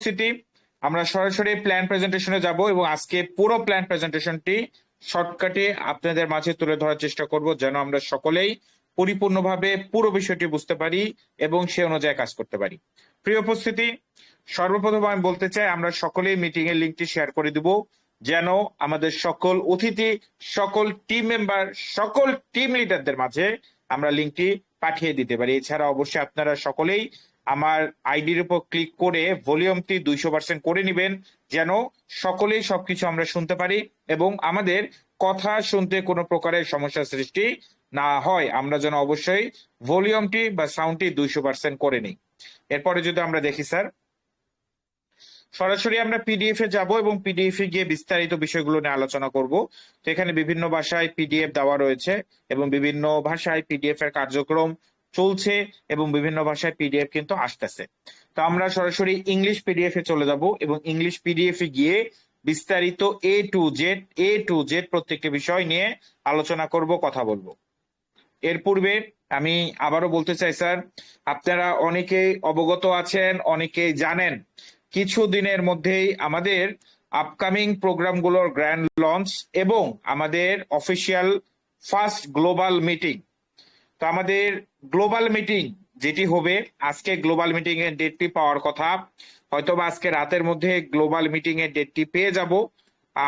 উপস্থিতি আমরা সরাসরি প্ল্যান প্রেজেন্টেশনে যাব এবং আজকে পুরো প্ল্যান প্রেজেন্টেশনটি শর্টকাটে আপনাদের মাঝে তুলে ধরার চেষ্টা করব যেন আমরা সকলেই পরিপূর্ণভাবে পুরো বিষয়টি বুঝতে পারি এবং সে অনুযায়ী কাজ করতে পারি। প্রিয় উপস্থিতি, সর্বপ্রথম আমি বলতে চাই আমরা সকলেই মিটিং এর লিংকটি শেয়ার করে দিব যেন আমাদের সকল অতিথি, সকল টিম মেম্বার, সকল টিম লিডারদের মাঝে আমরা লিংকটি পাঠিয়ে দিতে পারি। এছাড়া অবশ্যই আপনারা সকলেই আমার আইডির উপর ক্লিক করে ভলিউমটি 200% করে নেবেন যেন সকলেই সবকিছু আমরা শুনতে পারি এবং আমাদের কথা শুনতে কোনো প্রকারের সমস্যা সৃষ্টি না হয়। আমরা যেন অবশ্যই ভলিউমটি বা সাউন্ডটি 200% করে নিই। এরপরে যদি আমরা দেখি স্যার, সরাসরি আমরা পিডিএফ এ যাব এবং পিডিএফ এ গিয়ে বিস্তারিত বিষয়গুলো নিয়ে আলোচনা করব। তো এখানে বিভিন্ন ভাষায় পিডিএফ দেওয়া রয়েছে এবং বিভিন্ন ভাষায় পিডিএফ এর কার্যক্রম চলছে এবং বিভিন্ন ভাষায় পিডিএফ কিন্তু আসতেছে। তো আমরা সরাসরি ইংলিশ পিডিএফ এ চলে যাব এবং ইংলিশ পিডিএফ এ গিয়ে বিস্তারিত এ টু জেড প্রত্যেকটি বিষয় নিয়ে আলোচনা করব, কথা বলবো। এর পূর্বে আমি আবারও বলতে চাই স্যার, আপনারা অনেকেই অবগত আছেন, অনেকেই জানেন কিছু দিনের মধ্যেই আমাদের আপকামিং প্রোগ্রামগুলোর গ্র্যান্ড লঞ্চ এবং আমাদের অফিসিয়াল ফার্স্ট গ্লোবাল মিটিং। তো আমাদের গ্লোবাল মিটিং যেটি হবে, আজকে গ্লোবাল মিটিং এর ডেটটি পাওয়ার কথা, হয়তোবা আজকে রাতের মধ্যে গ্লোবাল মিটিং এর ডেটটি পেয়ে যাব,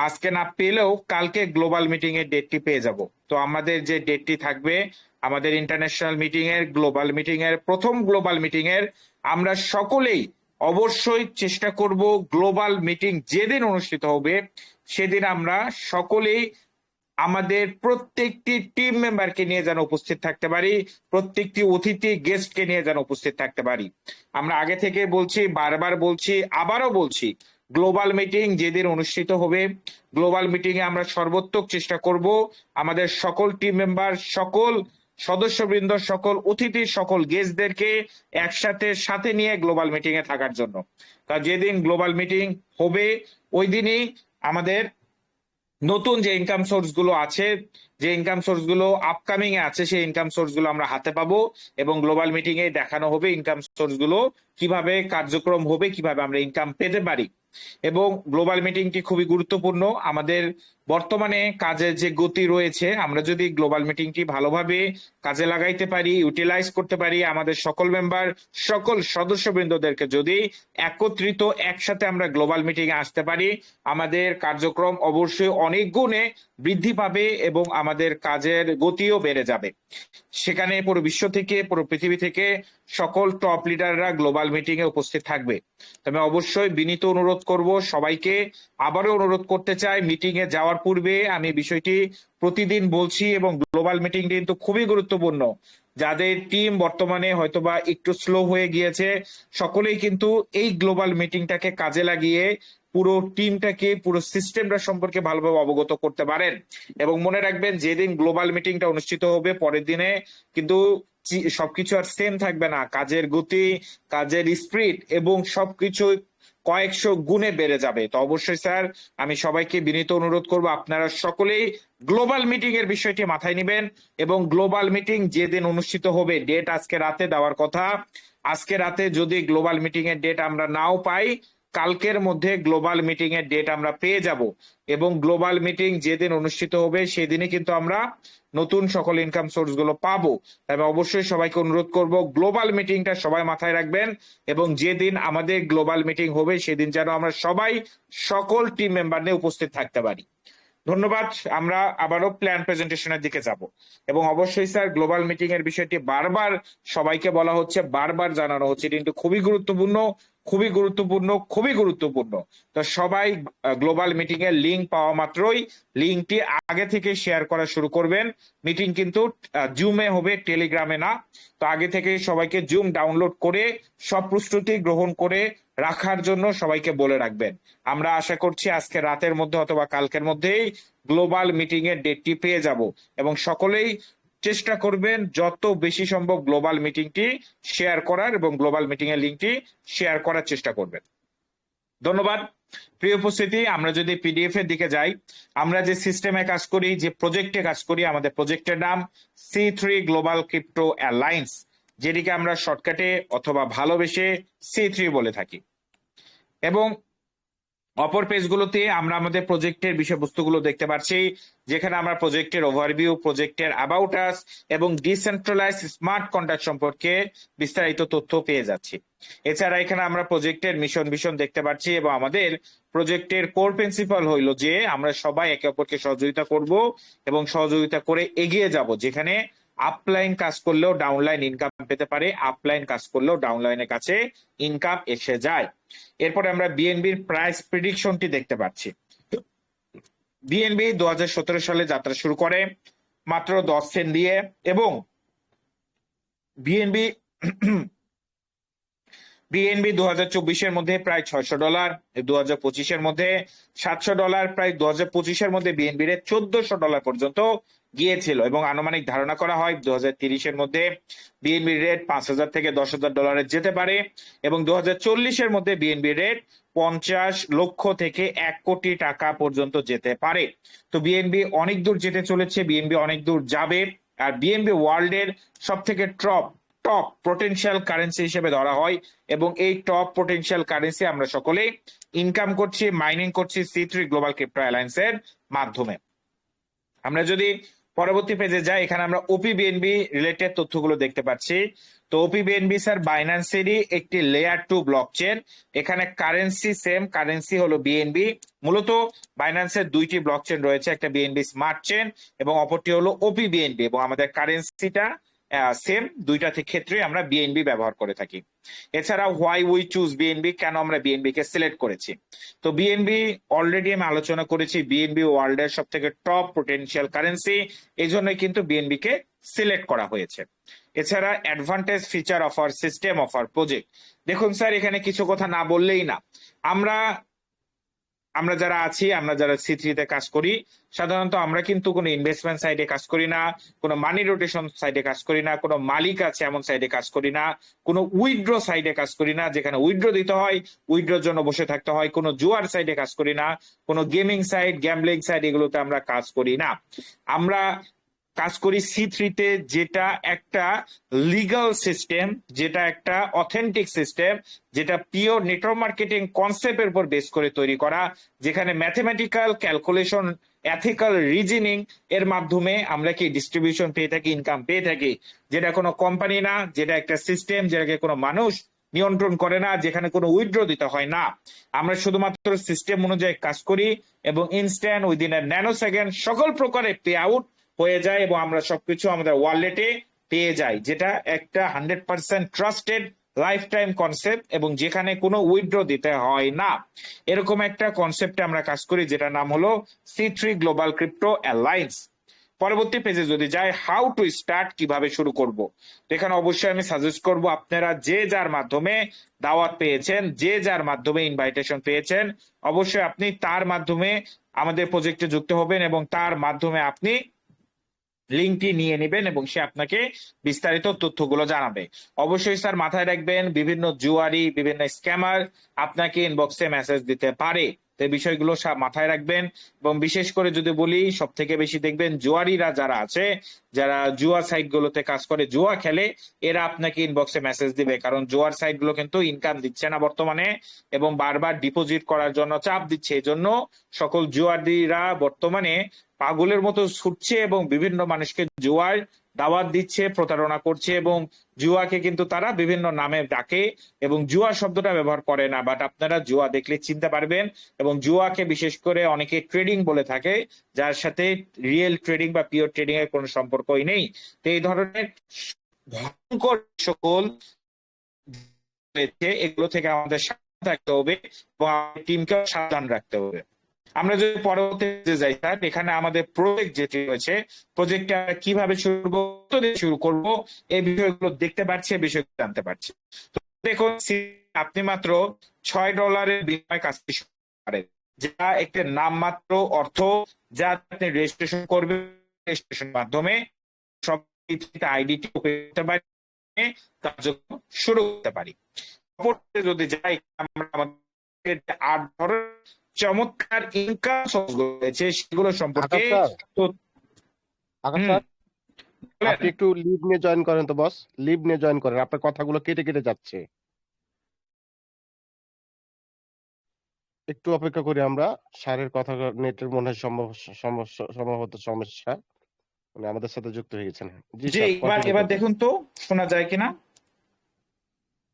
আজকে না পেলেও কালকে গ্লোবাল মিটিং এর ডেটটি পেয়ে যাব। তো আমাদের যে ডেটটি থাকবে আমাদের ইন্টারন্যাশনাল মিটিং এর, গ্লোবাল মিটিং এর, প্রথম গ্লোবাল মিটিং এর, আমরা সকলেই অবশ্যই চেষ্টা করব গ্লোবাল মিটিং যেদিন অনুষ্ঠিত হবে সেদিন আমরা সকলেই আমাদের প্রত্যেকটি টিম মেম্বারকে নিয়ে যেন উপস্থিত থাকতে পারি, প্রত্যেকটি অতিথি গেস্টকে নিয়ে যেন উপস্থিত থাকতে পারি। আমরা আগে থেকে বলছি, বারবার বলছি, আবারও বলছি, গ্লোবাল মিটিং যেদিন অনুষ্ঠিত হবে গ্লোবাল মিটিং এ আমরা সর্বোত্তক চেষ্টা করব আমাদের সকল টিম মেম্বার, সকল সদস্যবৃন্দ, সকল অতিথি, সকল গেস্টদেরকে একসাথে সাথে নিয়ে গ্লোবাল মিটিং এ থাকার জন্য। তা যেদিন গ্লোবাল মিটিং হবে ওই দিনই আমাদের নতুন যে ইনকাম সোর্স গুলো আছে, যে ইনকাম সোর্স গুলো আপকামিং এ আছে, সেই ইনকাম সোর্স গুলো আমরা হাতে পাবো এবং গ্লোবাল মিটিং এ দেখানো হবে ইনকাম সোর্স গুলো কিভাবে কার্যক্রম হবে, কিভাবে আমরা ইনকাম পেতে পারি। এবং গ্লোবাল মিটিংটি খুবই গুরুত্বপূর্ণ। আমাদের বর্তমানে কাজের যে গতি রয়েছে, আমরা যদি গ্লোবাল মিটিংটি ভালোভাবে কাজে লাগাইতে পারি, ইউটিলাইজ করতে পারি, আমাদের সকল মেম্বার, সকল সদস্যবৃন্দদেরকে যদি একত্রিত একসাথে আমরা গ্লোবাল মিটিং এ আসতে পারি, আমাদের কার্যক্রম অবশ্যই অনেক গুণে বৃদ্ধি পাবে এবং আমাদের কাজের গতিও বেড়ে যাবে। সেখানে পুরো বিশ্ব থেকে, পুরো পৃথিবী থেকে সকল টপ লিডাররা গ্লোবাল মিটিং এ উপস্থিত থাকবে। তবে অবশ্যই বিনীত অনুরোধ করব সবাইকে, আবারও অনুরোধ করতে চাই, মিটিং এ যাওয়ার পূর্বে আমি বিষয়টি প্রতিদিন বলছি এবং গ্লোবাল মিটিং কিন্তু খুবই গুরুত্বপূর্ণ। যাদের টিম বর্তমানে হয়তোবা একটু স্লো হয়ে গিয়েছে, সকলেই কিন্তু এই গ্লোবাল মিটিংটাকে কাজে লাগিয়ে পুরো টিমটাকে, পুরো সিস্টেমটা সম্পর্কে ভালোভাবে অবগত করতে পারেন। এবং মনে রাখবেন, যেদিন গ্লোবাল মিটিংটা অনুষ্ঠিত হবে পরের দিনে কিন্তু সবকিছু আর সেম থাকবে না। কাজের গতি, কাজের স্পিড এবং সবকিছু কয়েকশো গুণে বেড়ে যাবে। তো অবশ্যই স্যার, আমি সবাইকে বিনীত অনুরোধ করব আপনারা সকলেই গ্লোবাল মিটিং এর বিষয়টি মাথায় নেবেন এবং গ্লোবাল মিটিং যেদিন অনুষ্ঠিত হবে, ডেট আজকে রাতে দেওয়ার কথা, আজকে রাতে যদি গ্লোবাল মিটিং এর ডেট আমরা নাও পাই, কালকের মধ্যে গ্লোবাল মিটিং এর ডেট আমরা পেয়ে যাব এবং গ্লোবাল মিটিং যেদিন অনুষ্ঠিত হবে সেদিনই কিন্তু আমরা নতুন সকল ইনকাম সোর্স গুলো পাবো। তবে অবশ্যই সবাইকে অনুরোধ করব গ্লোবাল মিটিংটা সবাই মাথায় রাখবেন এবং যেদিন আমাদের গ্লোবাল মিটিং হবে সেদিন যেন আমরা সবাই সকল টিম মেম্বার নিয়ে উপস্থিত থাকতে পারি। ধন্যবাদ। আমরা আবারও প্ল্যান প্রেজেন্টেশনের দিকে যাব এবং অবশ্যই স্যার গ্লোবাল মিটিং এর বিষয়টি বারবার সবাইকে বলা হচ্ছে, বারবার জানানো হচ্ছে, কিন্তু খুবই গুরুত্বপূর্ণ, খুবই গুরুত্বপূর্ণ, খুবই গুরুত্বপূর্ণ। তো সবাই গ্লোবাল মিটিং এর লিঙ্ক পাওয়া মাত্রই লিঙ্কটি আগে থেকে শেয়ার করা শুরু করবেন। মিটিং কিন্তু জুমে হবে, টেলিগ্রামে না। তো আগে থেকে সবাইকে জুম ডাউনলোড করে সব প্রস্তুতি গ্রহণ করে রাখার জন্য সবাইকে বলে রাখবেন। আমরা আশা করছি আজকে রাতের মধ্যে অথবা কালকের মধ্যেই গ্লোবাল মিটিং এর ডেটটি পেয়ে যাব এবং সকলেই চেষ্টা করবেন যত বেশি সম্ভব গ্লোবাল মিটিংটি শেয়ার করার এবং গ্লোবাল মিটিং এর লিঙ্কটি শেয়ার করার চেষ্টা করবেন। ধন্যবাদ। প্রিয় উপস্থিতি, আমরা যদি পিডিএফ এর দিকে যাই, আমরা যে সিস্টেমে কাজ করি, যে প্রজেক্টে কাজ করি, আমাদের প্রজেক্টের নাম C3 গ্লোবাল ক্রিপ্টো অ্যালায়েন্স, যেটিকে আমরা শর্টকাটে অথবা ভালোবেসে C3 বলে থাকি। এবং অপর পেজগুলোতে আমরা আমাদের প্রজেক্টের বিষয়বস্তুগুলো দেখতে পাচ্ছি, যেখানে আমরা প্রজেক্টের ওভারভিউ, প্রজেক্টের অ্যাবাউট আস এবং ডিসেন্ট্রালাইজ স্মার্ট কন্ট্রাক্ট সম্পর্কে বিস্তারিত তথ্য পেয়ে যাচ্ছি। এছাড়া এখানে আমরা প্রজেক্টের মিশন দেখতে পাচ্ছি এবং আমাদের প্রজেক্টের কোর প্রিন্সিপাল হইলো যে আমরা সবাই একে অপরকে সহযোগিতা করব এবং সহযোগিতা করে এগিয়ে যাব, যেখানে আপলাইন কাজ করলেও ডাউনলাইন ইনকাম পেতে পারে, আপলাইন কাজ করলেও ডাউনলাইনের কাছে ইনকাম এসে যায়। এরপরে আমরা বিএনবির প্রাইস প্রেডিকশনটি দেখতে পাচ্ছি। বিএনবি 2017 সালে যাত্রা শুরু করে মাত্র 10 সেন্ট দিয়ে এবং বিএনবি বিএনবি 2024-এর মধ্যে প্রায় $600, 2025-এর মধ্যে $700, প্রায় 2025-এর মধ্যে বিএনবি রে $1400 পর্যন্ত গিয়েছিল এবং আনুমানিক ধারণা করা হয় 2030-এর মধ্যে বিএনবি রেট $5000 থেকে $10,000 যেতে পারে এবং 2040-এর মধ্যে বিএনবি রেট 50 লক্ষ থেকে 1 কোটি টাকা পর্যন্ত যেতে পারে। তো বিএনবি অনেক দূর যেতে চলেছে, বিএনবি অনেক দূর যাবে। আর বিএনবি ওয়ার্ল্ডের সব থেকে টপ পোটেনশিয়াল কারেন্সি হিসেবে ধরা হয় এবং এই টপ পোটেনশিয়াল কারেন্সি আমরা সকলে ইনকাম করছি, মাইনিং করছি C3 গ্লোবাল ক্রিপ্টো অ্যালায়েন্স এর মাধ্যমে। আমরা যদি পরবর্তী পেজে যাই, এখানে আমরা ওপিবিএনবি রিলেটেড তথ্যগুলো দেখতে পাচ্ছি। তো ওপিবিএনবি স্যার বাইন্যান্সেরই একটি লেয়ার 2 ব্লকচেন। এখানে কারেন্সি সেম, কারেন্সি হলো বিএনবি। মূলত বাইন্যান্সের দুইটি ব্লকচেন রয়েছে, একটা বিএনবি স্মার্ট চেন এবং অপরটি হলো ওপিবিএনবি এবং আমাদের কারেন্সিটা সেম, দুইটা ক্ষেত্রে আমরা বিএনবি ব্যবহার করে থাকি। এছাড়া হোয়াই উই চুজ বিএনবি, কেন আমরা বিএনবি কে সিলেক্ট করেছি। তো বিএনবি অলরেডি আমি আলোচনা করেছি, বিএনবি ওয়ার্ল্ডের সব থেকে টপ পোটেনশিয়াল কারেন্সি, এই জন্যই কিন্তু বিএনবি কে সিলেক্ট করা হয়েছে। এছাড়া advantage feature of our system of our project, দেখুন স্যার এখানে কিছু কথা না বললেই না। আমরা যারা আছি, আমরা যারা C3 তে কাজ করি, সাধারণত আমরা কিন্তু কোনো ইনভেস্টমেন্ট সাইডে কাজ করি না, কোনো মানি রোটেশন সাইডে কাজ করি না, কোনো মালিক আছে এমন সাইডে কাজ করি না, কোনো উইথড্র সাইডে কাজ করি না যেখানে উইথড্র দিতে হয়, উইথড্রর জন্য বসে থাকতে হয়, কোনো জুয়ার সাইডে কাজ করি না, কোনো গেমিং সাইড, গ্যাম্বলিং সাইড, এগুলোতে আমরা কাজ করি না। আমরা কাজ করি C3 তে, যেটা একটা লিগাল সিস্টেম, যেটা একটা অথেন্টিক সিস্টেম, যেটা পিওর নেটওয়ার্ক মার্কেটিং কনসেপ্টের উপর বেস করে তৈরি করা, যেখানে ম্যাথমেটিক্যাল ক্যালকুলেশন, এথিক্যাল রিজনিং এর মাধ্যমে আমরা কি ডিস্ট্রিবিউশন পেয়ে থাকি, ইনকাম পেয়ে থাকি, যেটা কোনো কোম্পানি না, যেটা একটা সিস্টেম যেটাকে কোনো মানুষ নিয়ন্ত্রণ করে না, যেখানে কোনো উইথড্র দিতে হয় না। আমরা শুধুমাত্র সিস্টেম অনুযায়ী কাজ করি এবং instant within a nano second সকল প্রকারের পে আউট হয়ে যায় এবং আমরা সবকিছু আমাদের ওয়ালেটে পেয়ে যাই, যেটা একটা 100% ট্রাস্টেড লাইফ টাইম কনসেপ্ট এবং যেখানে কোনো উইথড্র দিতে হয় না। এরকম একটা কনসেপ্টে আমরা কাজ করি, যেটার নাম হলো C3 গ্লোবাল ক্রিপ্টো অ্যালায়েন্স। পরবর্তী পেজে যদি যাই, হাউ টু স্টার্ট, কিভাবে শুরু করব। এখানে অবশ্যই আমি সাজেস্ট করব, আপনারা যে যার মাধ্যমে দাওয়াত পেয়েছেন, যে যার মাধ্যমে ইনভাইটেশন পেয়েছেন, অবশ্যই আপনি তার মাধ্যমে আমাদের প্রজেক্টে যুক্ত হবেন এবং তার মাধ্যমে আপনি লিঙ্কটি নিয়ে নেবেন এবং সে আপনাকে বিস্তারিত তথ্যগুলো জানাবে। অবশ্যই স্যার মাথায় রাখবেন, বিভিন্ন জুয়ারি, বিভিন্ন স্ক্যামার আপনাকে ইনবক্সে মেসেজ দিতে পারে, তো বিষয়গুলো মাথায় রাখবেন। এবং বিশেষ করে যদি বলি, সব থেকে বেশি দেখবেন জুয়ারিরা যারা আছে, যারা জুয়া সাইট গুলোতে কাজ করে, জুয়া খেলে, এরা আপনাকে ইনবক্সে মেসেজ দিবে, কারণ জুয়ার সাইট গুলো কিন্তু ইনকাম দিচ্ছে না বর্তমানে এবং বারবার ডিপোজিট করার জন্য চাপ দিচ্ছে। এই জন্য সকল জুয়ারিরা বর্তমানে পাগলের মতো ছুটছে এবং বিভিন্ন মানুষকে জুয়ার দাওয়াত দিচ্ছে, প্রতারণা করছে এবং জুয়াকে কিন্তু তারা বিভিন্ন নামে ডাকে এবং জুয়া শব্দটা ব্যবহার করে না, বাট আপনারা জুয়া দেখলে চিনতে পারবেন। এবং জুয়াকে বিশেষ করে অনেকে ট্রেডিং বলে থাকে, যার সাথে রিয়েল ট্রেডিং বা পিওর ট্রেডিং এর কোনো সম্পর্কই নেই। তো এই ধরনের ভয়ঙ্কর সকল এগুলো থেকে আমাদের সাবধান থাকতে হবে এবং টিমকেও সাবধান রাখতে হবে। আমরা যদি পরবর্তীতে যাই স্যার, এখানে আমাদের প্রজেক্ট যেটি রয়েছে, প্রজেক্টটা কিভাবে শুরু করব, এই বিষয়গুলো দেখতে পাচ্ছি, এই বিষয়গুলো জানতে পারছি। তো দেখুন, আপনি মাত্র $6 বিনিময়ে কাজটি শুরু করেন, যা একটি নামমাত্র অর্থ, যা আপনি রেজিস্ট্রেশন করবেন, রেজিস্ট্রেশনের মাধ্যমে সব আইডিটি করতে পারি, কার্যক্রম শুরু করতে পারি। যদি যাই, আমরা আমাদের 8 ধরনের চমৎকার ইনকাম সোর্স রয়েছে, সেগুলো সম্পর্কে আপনি একটু লিভ নিয়ে জয়েন করেন তো বস, লিভ নিয়ে জয়েন করেন, আপনার কথাগুলো কেটে কেটে যাচ্ছে। একটু অপেক্ষা করি আমরা। স্যারের কথা, নেটের মনে হয় সম্ভবত সমস্যা, উনি আমাদের সাথে যুক্ত হয়ে গেছেন। জি জি, স্যার, এবার কন্টিনিউ এবার করবেন। দেখুন তো শোনা যায় কিনা।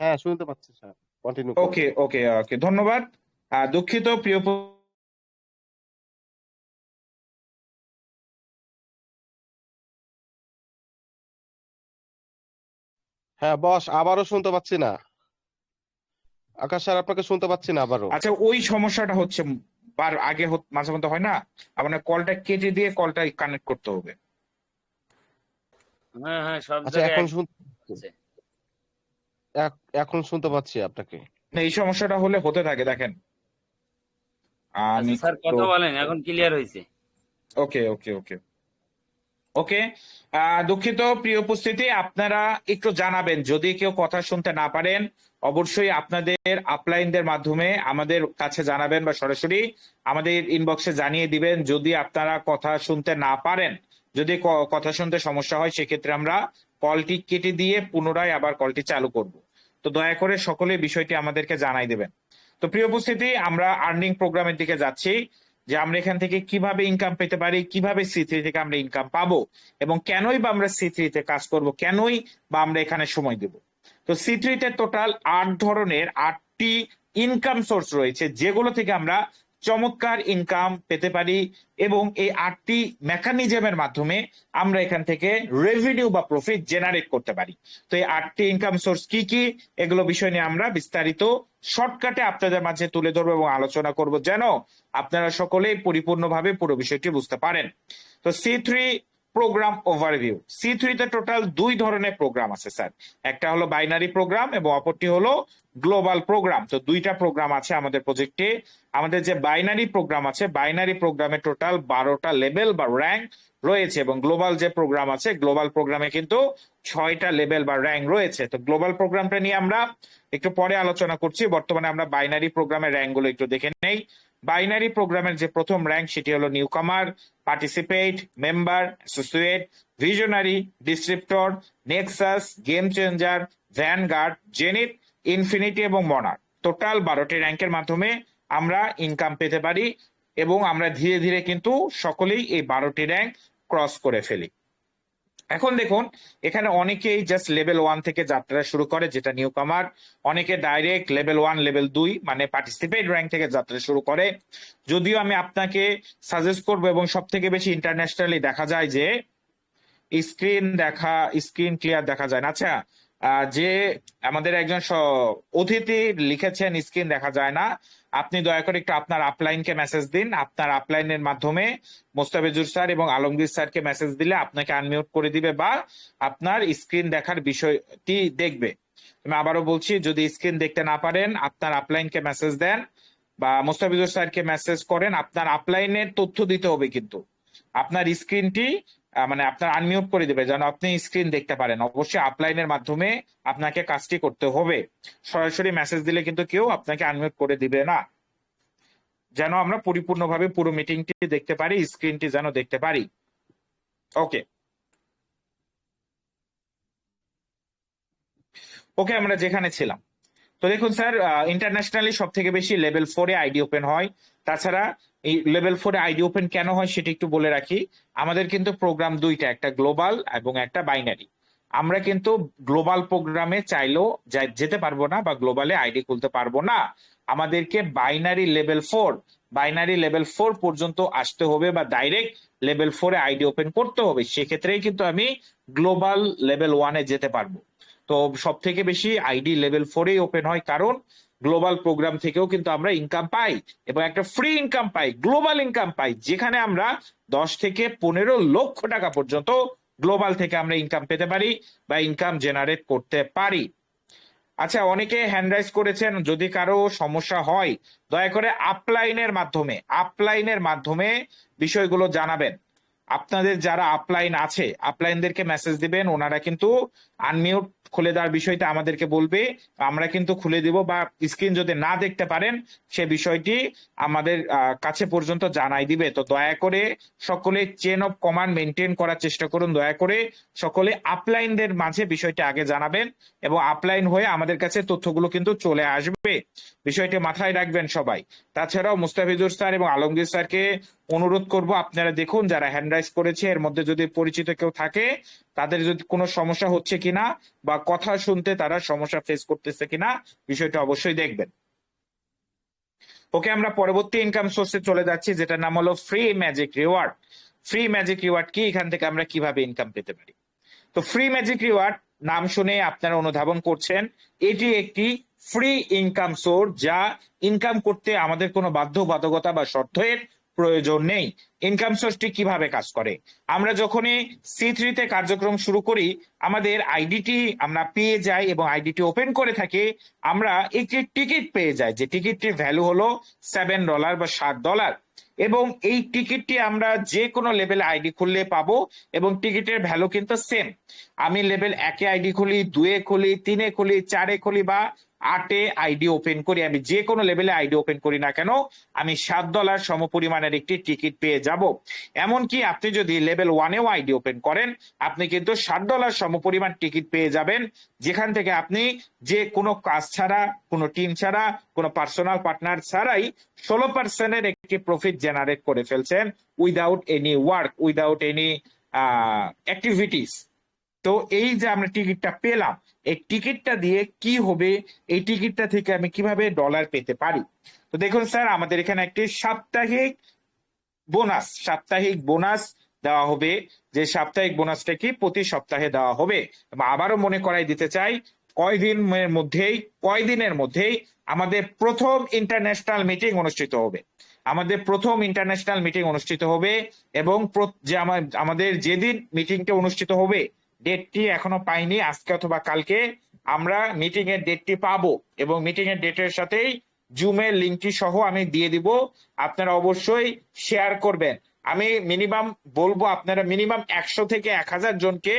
হ্যাঁ, শুনতে পাচ্ছি স্যার, কন্টিনিউ করুন। ওকে ওকে ওকে, ধন্যবাদ। দুঃখিত প্রিয় হ্যাঁ বস, আবারও শুনতে পাচ্ছি না। আকাশ স্যার, আপনাকে শুনতে পাচ্ছি না আবারও। আচ্ছা, ওই সমস্যাটা হচ্ছে আগে মাঝে মধ্যে হয় না, আপনার কলটা কেটে দিয়ে কলটা কানেক্ট করতে হবে। হ্যাঁ হ্যাঁ, সব আচ্ছা, জায়গায় এখন আছে। এখন শুনতে পাচ্ছি আপনাকে। না, এই সমস্যাটা হলে হতে থাকে, দেখেন আমি আচ্ছা স্যার, তো। কথা বলেন, এখন ক্লিয়ার হয়েছে। ওকে ওকে ওকে ওকে। দুঃখিত প্রিয় উপস্থিতি, আপনারা একটু জানাবেন যদি কেউ কথা শুনতে না পারেন। অবশ্যই আপনাদের আপলাইনদের মাধ্যমে আমাদের কাছে জানাবেন বা সরাসরি আমাদের ইনবক্সে জানিয়ে দিবেন যদি আপনারা কথা শুনতে না পারেন। যদি কথা শুনতে সমস্যা হয় সেক্ষেত্রে আমরা কলটি কেটে দিয়ে পুনরায় আবার কলটি চালু করব। তো দয়া করে সকলে বিষয়টি আমাদেরকে জানাই দেবেন। তো প্রিয় উপস্থিতি, আমরা আর্নিং প্রোগ্রামের দিকে যাচ্ছি, যে আমরা এখান থেকে কিভাবে ইনকাম পেতে পারি, কিভাবে সি3 থেকে আমরা ইনকাম পাবো, এবং কেনই বা আমরা সি3 তে কাজ করব, কেনই বা আমরা এখানে সময় দেব। তো সি3 তে টোটাল 8 ধরনের 8টি ইনকাম সোর্স রয়েছে, যেগুলো থেকে আমরা চমৎকার ইনকাম পেতে পারি, এবং এই 8টি মেকানিজমের মাধ্যমে আমরা এখান থেকে রেভিনিউ বা প্রফিট জেনারেট করতে পারি। তো এই 8টি ইনকাম সোর্স কি কি, এগুলো বিষয় নিয়ে আমরা বিস্তারিত শর্টকাটে আপনাদের মাঝে তুলে ধরবো এবং আলোচনা করব, যেন আপনারা সকলেই পরিপূর্ণভাবে পুরো বিষয়টি বুঝতে পারেন। তো সি3 প্রোগ্রাম ওভারভিউ। সি3 তে টোটাল 2 ধরনের প্রোগ্রাম আছে স্যার। একটা হলো বাইনারি প্রোগ্রাম এবং অপরটি হলো গ্লোবাল প্রোগ্রাম। তো 2টা প্রোগ্রাম আছে আমাদের প্রজেক্টে। আমাদের যে বাইনারি প্রোগ্রাম আছে, বাইনারি প্রোগ্রামে টোটাল 12টা লেভেল বা র্যাঙ্ক রয়েছে, এবং গ্লোবাল যে প্রোগ্রাম আছে, গ্লোবাল প্রোগ্রামে কিন্তু 6টা লেভেল বা র্যাঙ্ক রয়েছে। তো গ্লোবাল প্রোগ্রামটা নিয়ে আমরা একটু পরে আলোচনা করছি। বর্তমানে আমরা বাইনারি প্রোগ্রামের র্যাঙ্ক গুলো একটু দেখে নেই। বাইনারি প্রোগ্রামের যে প্রথম র্যাঙ্ক সেটি হলো নিউ কামার, participate, member, associate, visionary, descriptor, Nexus, game changer, vanguard, zenith, infinity এবং মনার। টোটাল 12টি র্যাঙ্কের মাধ্যমে আমরা ইনকাম পেতে পারি, এবং আমরা ধীরে ধীরে কিন্তু সকলেই এই 12টি র্যাঙ্ক ক্রস করে ফেলি। এখন দেখুন, এখানে অনেকেই জাস্ট লেভেল 1 থেকে যাত্রা শুরু করে, যেটা নিউ কামার। অনেকে ডাইরেক্ট লেভেল 1 লেভেল 2 মানে পার্টিসিপেট র্যাঙ্ক থেকে যাত্রা শুরু করে। যদিও আমি আপনাকে সাজেস্ট করবো, এবং সব থেকে বেশি ইন্টারন্যাশনালি দেখা যায় যে স্ক্রিন ক্লিয়ার দেখা যায় না। আচ্ছা, যে আমাদের একজন অতিথি লিখেছেন স্ক্রিন দেখা যায় না, আপনি দয়া করে একটু আপনার আপলাইনকে মেসেজ দিন। আপনার আপলাইনের মাধ্যমে মোস্তাফিজুর স্যার এবং আলমগীর স্যারকে মেসেজ দিলে আপনাকে আনমিউট করে দিবে, বা আপনার স্ক্রিন দেখার বিষয়টি দেখবে। আমি আবারও বলছি, যদি স্ক্রিন দেখতে না পারেন আপনার আপলাইনকে মেসেজ দেন বা মোস্তাফিজুর স্যারকে মেসেজ করেন। আপনার আপলাইনের তথ্য দিতে হবে, কিন্তু আপনার স্ক্রিনটি মানে আপনার আনমিউট করে দেবে যেন আপনি স্ক্রিন দেখতে পারেন। অবশ্যই আপলাইনের মাধ্যমে আপনাকে কাজটি করতে হবে। সরাসরি মেসেজ দিলে কিন্তু কেউ আপনাকে আনমিউট করে দিবে না, যেন আমরা পরিপূর্ণভাবে পুরো মিটিংটি দেখতে পারি, স্ক্রিনটি যেন দেখতে পারি। ওকে ওকে, আমরা যেখানে ছিলাম। তো দেখুন স্যার, ইন্টারন্যাশনালি সব থেকে বেশি লেভেল 4-এ আইডি ওপেন হয়। তাছাড়া এই লেভেল 4-এ আইডি ওপেন কেন হয় সেটা একটু বলে রাখি। আমাদের কিন্তু প্রোগ্রাম 2টা, একটা গ্লোবাল এবং একটা বাইনারি। আমরা কিন্তু গ্লোবাল প্রোগ্রামে চাইলেও যেতে পারবো না, বা গ্লোবালে আইডি খুলতে পারবো না। আমাদেরকে বাইনারি লেভেল 4 পর্যন্ত আসতে হবে, বা ডাইরেক্ট লেভেল 4-এ আইডি ওপেন করতে হবে। সেক্ষেত্রেই কিন্তু আমি গ্লোবাল লেভেল 1-এ যেতে পারবো। তো সব থেকে বেশি আইডি লেভেল 4-এই ওপেন হয়, কারণ গ্লোবাল প্রোগ্রাম থেকেও কিন্তু আমরা ইনকাম পাই, এবং একটা ফ্রি ইনকাম পাই, গ্লোবাল ইনকাম পাই, যেখানে আমরা 10 থেকে 15 লক্ষ টাকা পর্যন্ত গ্লোবাল থেকে আমরা ইনকাম পেতে পারি বা ইনকাম জেনারেট করতে পারি। আচ্ছা, অনেকে হ্যান্ড রাইজ করেছেন, যদি কারো সমস্যা হয় দয়া করে আপলাইনের মাধ্যমে বিষয়গুলো জানাবেন। আপনাদের যারা আপলাইন আছে, আপলাইনদেরকে মেসেজ দিবেন, ওনারা কিন্তু আনমিউট খুলে দেওয়ার বিষয়টা আমাদেরকে বলবে, আমরা কিন্তু খুলে দিব, বা স্ক্রিন যদি না দেখতে পারেন সে বিষয়টি আমাদের কাছে পর্যন্ত জানাই দিবে। তো দয়া করে সকলে চেন অফ কমান্ড মেনটেন করার চেষ্টা করুন। দয়া করে সকলে আপলাইনদের মাঝে বিষয়টি আগে জানাবেন, এবং আপলাইন হয়ে আমাদের কাছে তথ্যগুলো কিন্তু চলে আসবে। বিষয়টি মাথায় রাখবেন সবাই। তাছাড়াও মুস্তাফিজুর স্যার এবং আলমগীর স্যারকে অনুরোধ করব, আপনারা দেখুন যারা হ্যান্ড রাইজ করেছে এর মধ্যে যদি পরিচিত কেউ থাকে, তাদের যদি কোনো সমস্যা হচ্ছে কিনা বা কথা শুনতে তারা সমস্যা ফেস করতেছে কিনা বিষয়টা অবশ্যই দেখবেন। ওকে, আমরা পরবর্তী ইনকাম সোর্সে চলে যাচ্ছি, যেটার নাম হলো free magic reward. Free magic reward কি, এখান থেকে আমরা কিভাবে ইনকাম পেতে পারি? তো ফ্রি ম্যাজিক রিওয়ার্ড নাম শুনে আপনারা অনুধাবন করছেন, এটি একটি ফ্রি ইনকাম সোর্স, যা ইনকাম করতে আমাদের কোনো বাধ্যবাধকতা বা শর্তের প্রয়োজন নেই। ইনকাম সোর্সটি কিভাবে কাজ করে? আমরা যখনই C3 তে কার্যক্রম শুরু করি, আমাদের আইডিটি আমরা পেয়ে যাই এবং আইডিটি ওপেন করে থাকি, আমরা একটি টিকিট পেয়ে যাই, যে টিকিটটির ভ্যালু হলো $7 বা $7, এবং এই টিকিটটি আমরা যে কোনো লেভেলে আইডি খুললে পাবো এবং টিকিটের ভ্যালু কিন্তু সেম। আমি লেভেল 1-এ আইডি খুলি, 2-এ খুলি, 3-এ খুলি, 4-এ খুলি বা 8-এ আইডি ওপেন করি, আমি যে কোনো লেভেলে আইডি ওপেন করি না কেন, আমি $7 সমপরিমাণের একটি টিকিট পেয়ে যাব। এমনকি আপনি যদি লেভেল 1-এও আইডি ওপেন করেন, আপনি কিন্তু $7 সমপরিমাণ টিকিট পেয়ে যাবেন, যেখান থেকে আপনি যে কোনো কাজ ছাড়া, কোনো টিম ছাড়া, কোনো পার্সোনাল পার্টনার ছাড়াই 16% একটি প্রফিট জেনারেট করে ফেলছেন, without any work, without any activities. তো এই যে আমরা টিকিটটা পেলাম, এই টিকিটটা দিয়ে কি হবে, এই টিকিটটা থেকে আমি কিভাবে ডলার পেতে পারি? তো দেখুন স্যার, আমাদের এখানে একটি সাপ্তাহিক বোনাস দেওয়া হবে, যে সাপ্তাহিক বোনাসটা কি প্রতি সপ্তাহে দেওয়া হবে। এবং আবারও মনে করাই দিতে চাই, কয়দিনের মধ্যেই আমাদের প্রথম ইন্টারন্যাশনাল মিটিং অনুষ্ঠিত হবে। এবং আমাদের যেদিন মিটিংটা অনুষ্ঠিত হবে, ডেটটি এখনো পাইনি, আজকে অথবা কালকে আমরা মিটিং এর ডেটটি পাবো, এবং মিটিং এর ডেটের সাথেই জুমের লিঙ্কটি সহ আমি দিয়ে দিব। আপনারা অবশ্যই শেয়ার করবেন। আমি মিনিমাম বলবো, আপনারা মিনিমাম 100 থেকে 1000 জনকে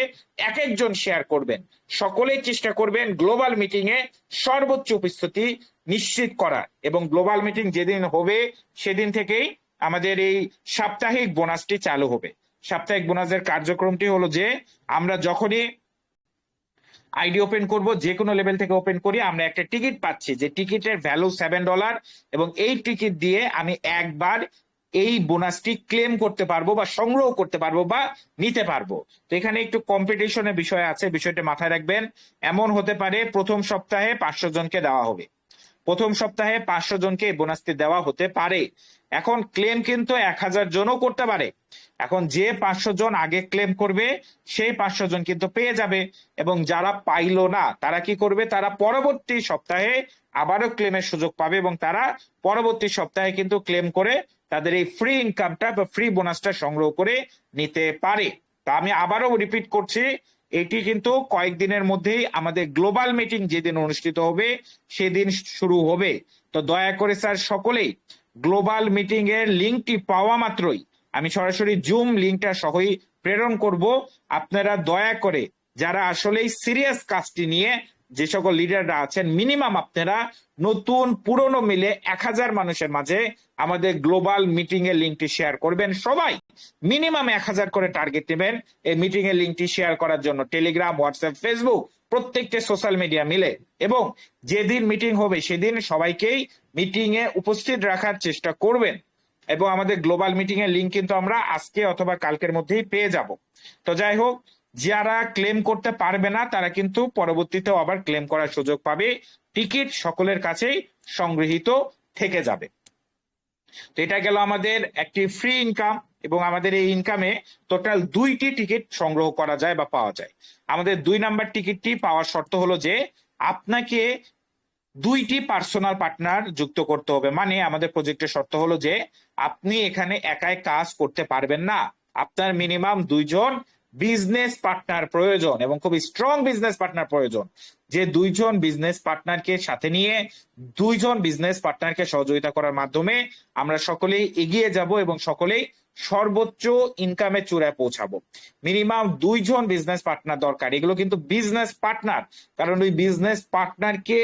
এক একজন শেয়ার করবেন। সকলেই চেষ্টা করবেন গ্লোবাল মিটিং এ সর্বোচ্চ উপস্থিতি নিশ্চিত করার, এবং গ্লোবাল মিটিং যেদিন হবে সেদিন থেকেই আমাদের এই সাপ্তাহিক বোনাসটি চালু হবে। সাপ্তাহিক বোনাসের কার্যক্রমটি হলো যে, আমরা যখনই আইডি ওপেন করব, যে কোনো লেভেল থেকে ওপেন করি, আমরা একটা টিকিট পাচ্ছি, যে টিকিটের ভ্যালু $7, এবং এই টিকিট দিয়ে আমি একবার এই বোনাসটি ক্লেম করতে পারবো বা সংগ্রহ করতে পারবো বা নিতে পারবো। তো এখানে একটু কম্পিটিশনের বিষয় আছে, বিষয়টা মাথায় রাখবেন। এমন হতে পারে প্রথম সপ্তাহে 500 জনকে দেওয়া হবে, প্রথম সপ্তাহে 500 জনকে এই বোনাসটি দেওয়া হতে পারে। এখন ক্লেম কিন্তু 1000 জনও করতে পারে। এখন যে 500 জন আগে ক্লেম করবে, সেই 500 জন কিন্তু পেয়ে যাবে, এবং যারা পাইলো না তারা কি করবে, তারা পরবর্তী সপ্তাহে আবারও ক্লেমের সুযোগ পাবে, এবং তারা পরবর্তী সপ্তাহে কিন্তু ক্লেম করে তাদের এই ফ্রি ইনকামটা বা ফ্রি বোনাসটা সংগ্রহ করে নিতে পারে। তা আমি আবারও রিপিট করছি, এটি কিন্তু কয়েকদিনের মধ্যেই আমাদের গ্লোবাল মিটিং যেদিন অনুষ্ঠিত হবে সেদিন শুরু হবে। তো দয়া করে স্যার সকলেই গ্লোবাল মিটিং এর লিঙ্কটি পাওয়া মাত্রই আমি সরাসরি জুম লিঙ্কটা সহই প্রেরণ করব। আপনারা দয়া করে, যারা আসলেই সিরিয়াস কাজটি নিয়ে যে সকল লিডাররা আছেন, মিনিমাম আপনারা নতুন পুরনো মিলে 1000 মানুষের মাঝে আমাদের গ্লোবাল মিটিং এর লিঙ্কটি শেয়ার করবেন। সবাই মিনিমাম 1000 করে টার্গেট নেবেন এই মিটিং এর লিঙ্কটি শেয়ার করার জন্য, টেলিগ্রাম, হোয়াটসঅ্যাপ, ফেসবুক, প্রত্যেকটা সোশ্যাল মিডিয়া মিলে। এবং যেদিন মিটিং হবে সেদিন সবাইকেই মিটিং এ উপস্থিত রাখার চেষ্টা করবেন, এবং আমাদের গ্লোবাল মিটিং এর লিঙ্ক কিন্তু আমরা আজকে অথবা কালকের মধ্যেই পেয়ে যাব। তো যাই হোক, যারা ক্লেম করতে পারবে না তারা কিন্তু পরবর্তীতেও আবার ক্লেম করার সুযোগ পাবে, টিকিট সকলের কাছেই সংগৃহীত থেকে যাবে। তো এটা গেল আমাদের একটি ফ্রি ইনকাম, এবং আমাদের এই ইনকামে টোটাল 2টি টিকিট সংগ্রহ করা যায় বা পাওয়া যায়। আমাদের 2 নাম্বার টিকিটটি পাওয়ার শর্ত হলো যে, আপনাকে 2টি পার্সোনাল পার্টনার যুক্ত করতে হবে। মানে আমাদের প্রজেক্টের শর্ত হলো যে, আপনি এখানে একাই কাজ করতে পারবেন না, আপনার মিনিমাম 2 জন বিজনেস পার্টনার প্রয়োজন, এবং খুব স্ট্রং বিজনেস পার্টনার প্রয়োজন। যে 2 জন বিজনেস পার্টনারকে সাথে নিয়ে 2 জন বিজনেস পার্টনারকে সহযোগিতা করার মাধ্যমে আমরা সকলেই এগিয়ে যাব এবং সকলেই সর্বোচ্চ ইনকামের চূড়ায় পৌঁছাবো। মিনিমাম 2 জন বিজনেস পার্টনার দরকার। এগুলো কিন্তু বিজনেস পার্টনার, কারণ ওই বিজনেস পার্টনারকে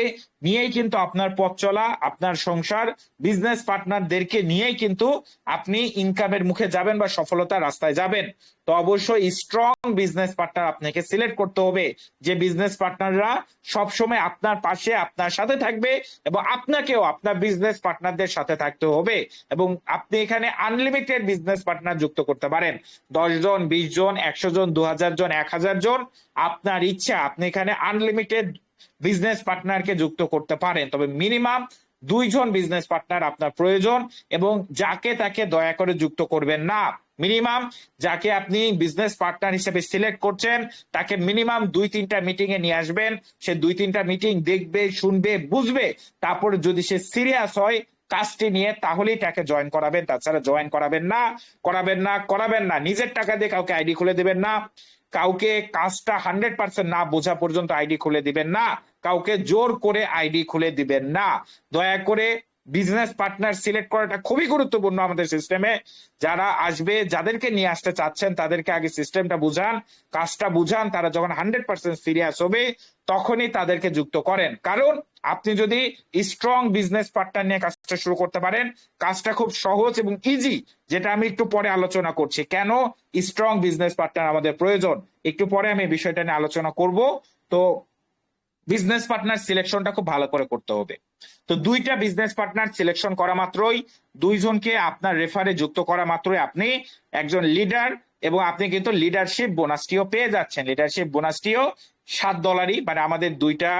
নিয়েই কিন্তু আপনার পথ চলা, আপনার সংসার, বিজনেস পার্টনারদেরকে নিয়েই কিন্তু আপনি ইনকামের মুখে যাবেন বা সফলতার রাস্তায় যাবেন। তো অবশ্যই স্ট্রং বিজনেস পার্টনার আপনাকে সিলেক্ট করতে হবে, যে বিজনেস পার্টনাররা সবসময় আপনার পাশে আপনার সাথে থাকবে, এবং আপনাকেও আপনার বিজনেস পার্টনারদের সাথে থাকতে হবে। এবং আপনি এখানে আনলিমিটেড বিজনেস পার্টনার যুক্ত করতে পারেন, 10 জন, 20 জন, 100 জন, 2000 জন, 1000 জন, আপনার ইচ্ছা। আপনি এখানে আনলিমিটেড বিজনেস পার্টনারকে যুক্ত করতে পারেন, তবে মিনিমাম 2 জন বিজনেস পার্টনার আপনার প্রয়োজন। এবং যাকে তাকে দয়া করে যুক্ত করবেন না। মিনিমাম যাকে আপনি বিজনেস পার্টনার হিসেবে সিলেক্ট করছেন তাকে মিনিমাম 2-3টা মিটিং এ নিয়ে আসবেন। সে 2-3টা মিটিং দেখবে, শুনবে, বুঝবে, তারপর যদি সে সিরিয়াস হয় কাজটি নিয়ে, তাহলেই তাকে জয়েন করাবেন। তাছাড়া জয়েন করাবেন না, করাবেন না। নিজের টাকা দিয়ে কাউকে আইডি খুলে দেবেন না, কাউকে কাজটা 100% না বোঝা পর্যন্ত আইডি খুলে দিবেন না, কাউকে জোর করে আইডি খুলে দিবেন না। দয়া করে বিজনেস পার্টনার সিলেক্ট করাটা খুবই গুরুত্বপূর্ণ আমাদের সিস্টেমে। যারা আসবে, যাদেরকে নিয়ে আসতে চাচ্ছেন, তাদেরকে আগে সিস্টেমটা বুঝান, কাজটা বুঝান। তারা যখন 100% সিরিয়াস হবে তখনই তাদেরকে যুক্ত করেন। কারণ আপনি যদি স্ট্রং বিজনেস পার্টনার নিয়ে কাজটা শুরু করতে পারেন, কাজটা খুব সহজ এবং ইজি, যেটা আমি একটু পরে আলোচনা করছি। কেন স্ট্রং বিজনেস পার্টনার আমাদের প্রয়োজন, একটু পরে আমি বিষয়টা নিয়ে আলোচনা করব। তো বিজনেস পার্টনার সিলেকশনটা খুব ভালো করে করতে হবে। তো 2টা বিজনেস পার্টনার সিলেকশন করা মাত্রই, 2 জনকে আপনার রেফারে যুক্ত করা মাত্রই আপনি একজন লিডার, এবং আপনি কিন্তু লিডারশিপ বোনাসটিও পেয়ে যাচ্ছেন। লিডারশিপ বোনাসটিও $7, মানে আমাদের 2টা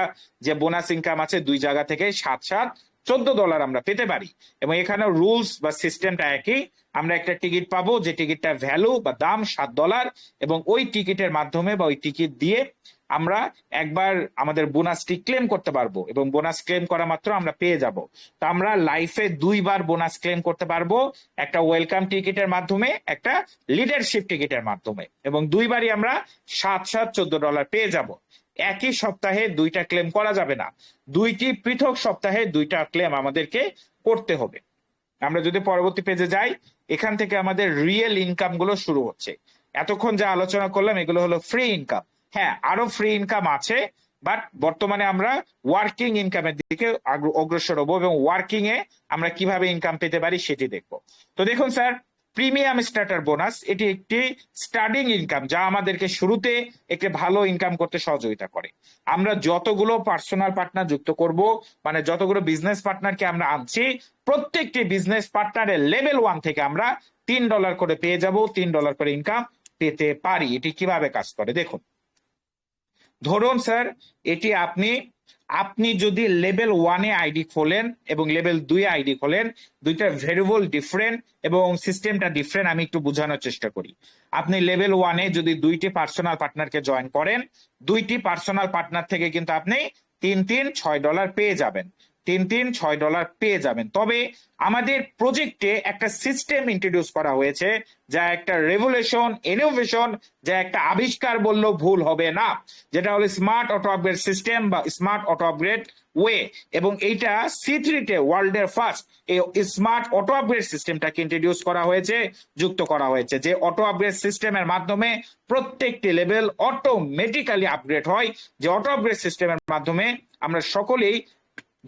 যে বোনাস ইনকাম আছে 2 জায়গা থেকে 7 $14 আমরা পেতে পারি। এবং এখানে রুলস বা সিস্টেমটা একই। আমরা একটা টিকিট পাবো, যে টিকিটটার ভ্যালু বা দাম $7, এবং ওই টিকিটের মাধ্যমে বা ওই টিকিট দিয়ে আমরা একবার আমাদের বোনাসটি ক্লেম করতে পারবো, এবং বোনাস ক্লেম করা মাত্র আমরা পেয়ে যাব। তো আমরা লাইফে 2 বার বোনাস ক্লেম করতে পারবো, একটা ওয়েলকাম টিকিটের মাধ্যমে, একটা লিডারশিপ টিকিটের মাধ্যমে, এবং 2 বারই আমরা $14 পেয়ে যাব। একই সপ্তাহে 2টা ক্লেম করা যাবে না, 2টি পৃথক সপ্তাহে 2টা ক্লেম আমাদেরকে করতে হবে। আমরা যদি পরবর্তী পেজে যাই, এখান থেকে আমাদের রিয়েল ইনকাম গুলো শুরু হচ্ছে। এতক্ষণ যা আলোচনা করলাম এগুলো হলো ফ্রি ইনকাম। হ্যাঁ, আরো ফ্রি ইনকাম আছে, বাট বর্তমানে আমরা ওয়ার্কিং ইনকামের দিকে অগ্রসর হবো, এবং ওয়ার্কিং এ আমরা কিভাবে ইনকাম পেতে পারি সেটি দেখবো। তো দেখুন স্যার, প্রিমিয়াম স্টার্টার বোনাস এটি একটি স্টার্টিং ইনকাম, যা আমাদেরকে শুরুতে একটি ভালো ইনকাম করতে সহযোগিতা করে। আমরা যতগুলো পার্সোনাল পার্টনার যুক্ত করব, মানে যতগুলো বিজনেস পার্টনারকে আমরা আনছি, প্রত্যেকটি বিজনেস পার্টনারের লেভেল 1 থেকে আমরা $3 করে পেয়ে যাব, $3 করে ইনকাম পেতে পারি। এটি কিভাবে কাজ করে দেখুন। ধরুন স্যার, এটি আপনি যদি লেভেল 1-এ আইডি খোলেন এবং লেভেল 2-এ আইডি খোলেন, 2টা ভেরিয়েবল ডিফারেন্ট এবং সিস্টেমটা ডিফারেন্ট। আমি একটু বোঝানোর চেষ্টা করি। আপনি লেভেল 1-এ যদি 2টি পার্সোনাল পার্টনারকে জয়েন করেন, 2টি পার্সোনাল পার্টনার থেকে কিন্তু আপনি $6 পেয়ে যাবেন, $6 পেয়ে যাবেন। তবে আমাদের প্রজেক্টে একটা সিস্টেম ইন্ট্রোডিউস করা হয়েছে, যা একটা রেভলিউশন, ইনোভেশন, যা একটা আবিষ্কার বললেও ভুল হবে না, যেটা হলো স্মার্ট অটো আপগ্রেড সিস্টেম বা স্মার্ট অটো আপগ্রেড ওয়ে। এবং এইটা C3-তে ওয়ার্ল্ডের ফার্স্ট এই স্মার্ট অটো আপগ্রেড সিস্টেমটাকে ইন্ট্রোডিউস করা হয়েছে, যুক্ত করা হয়েছে, যে অটো আপগ্রেড সিস্টেমের মাধ্যমে প্রত্যেকটি লেভেল অটোমেটিক্যালি আপগ্রেড হয়। যে অটো আপগ্রেড সিস্টেমের মাধ্যমে আমরা সকলেই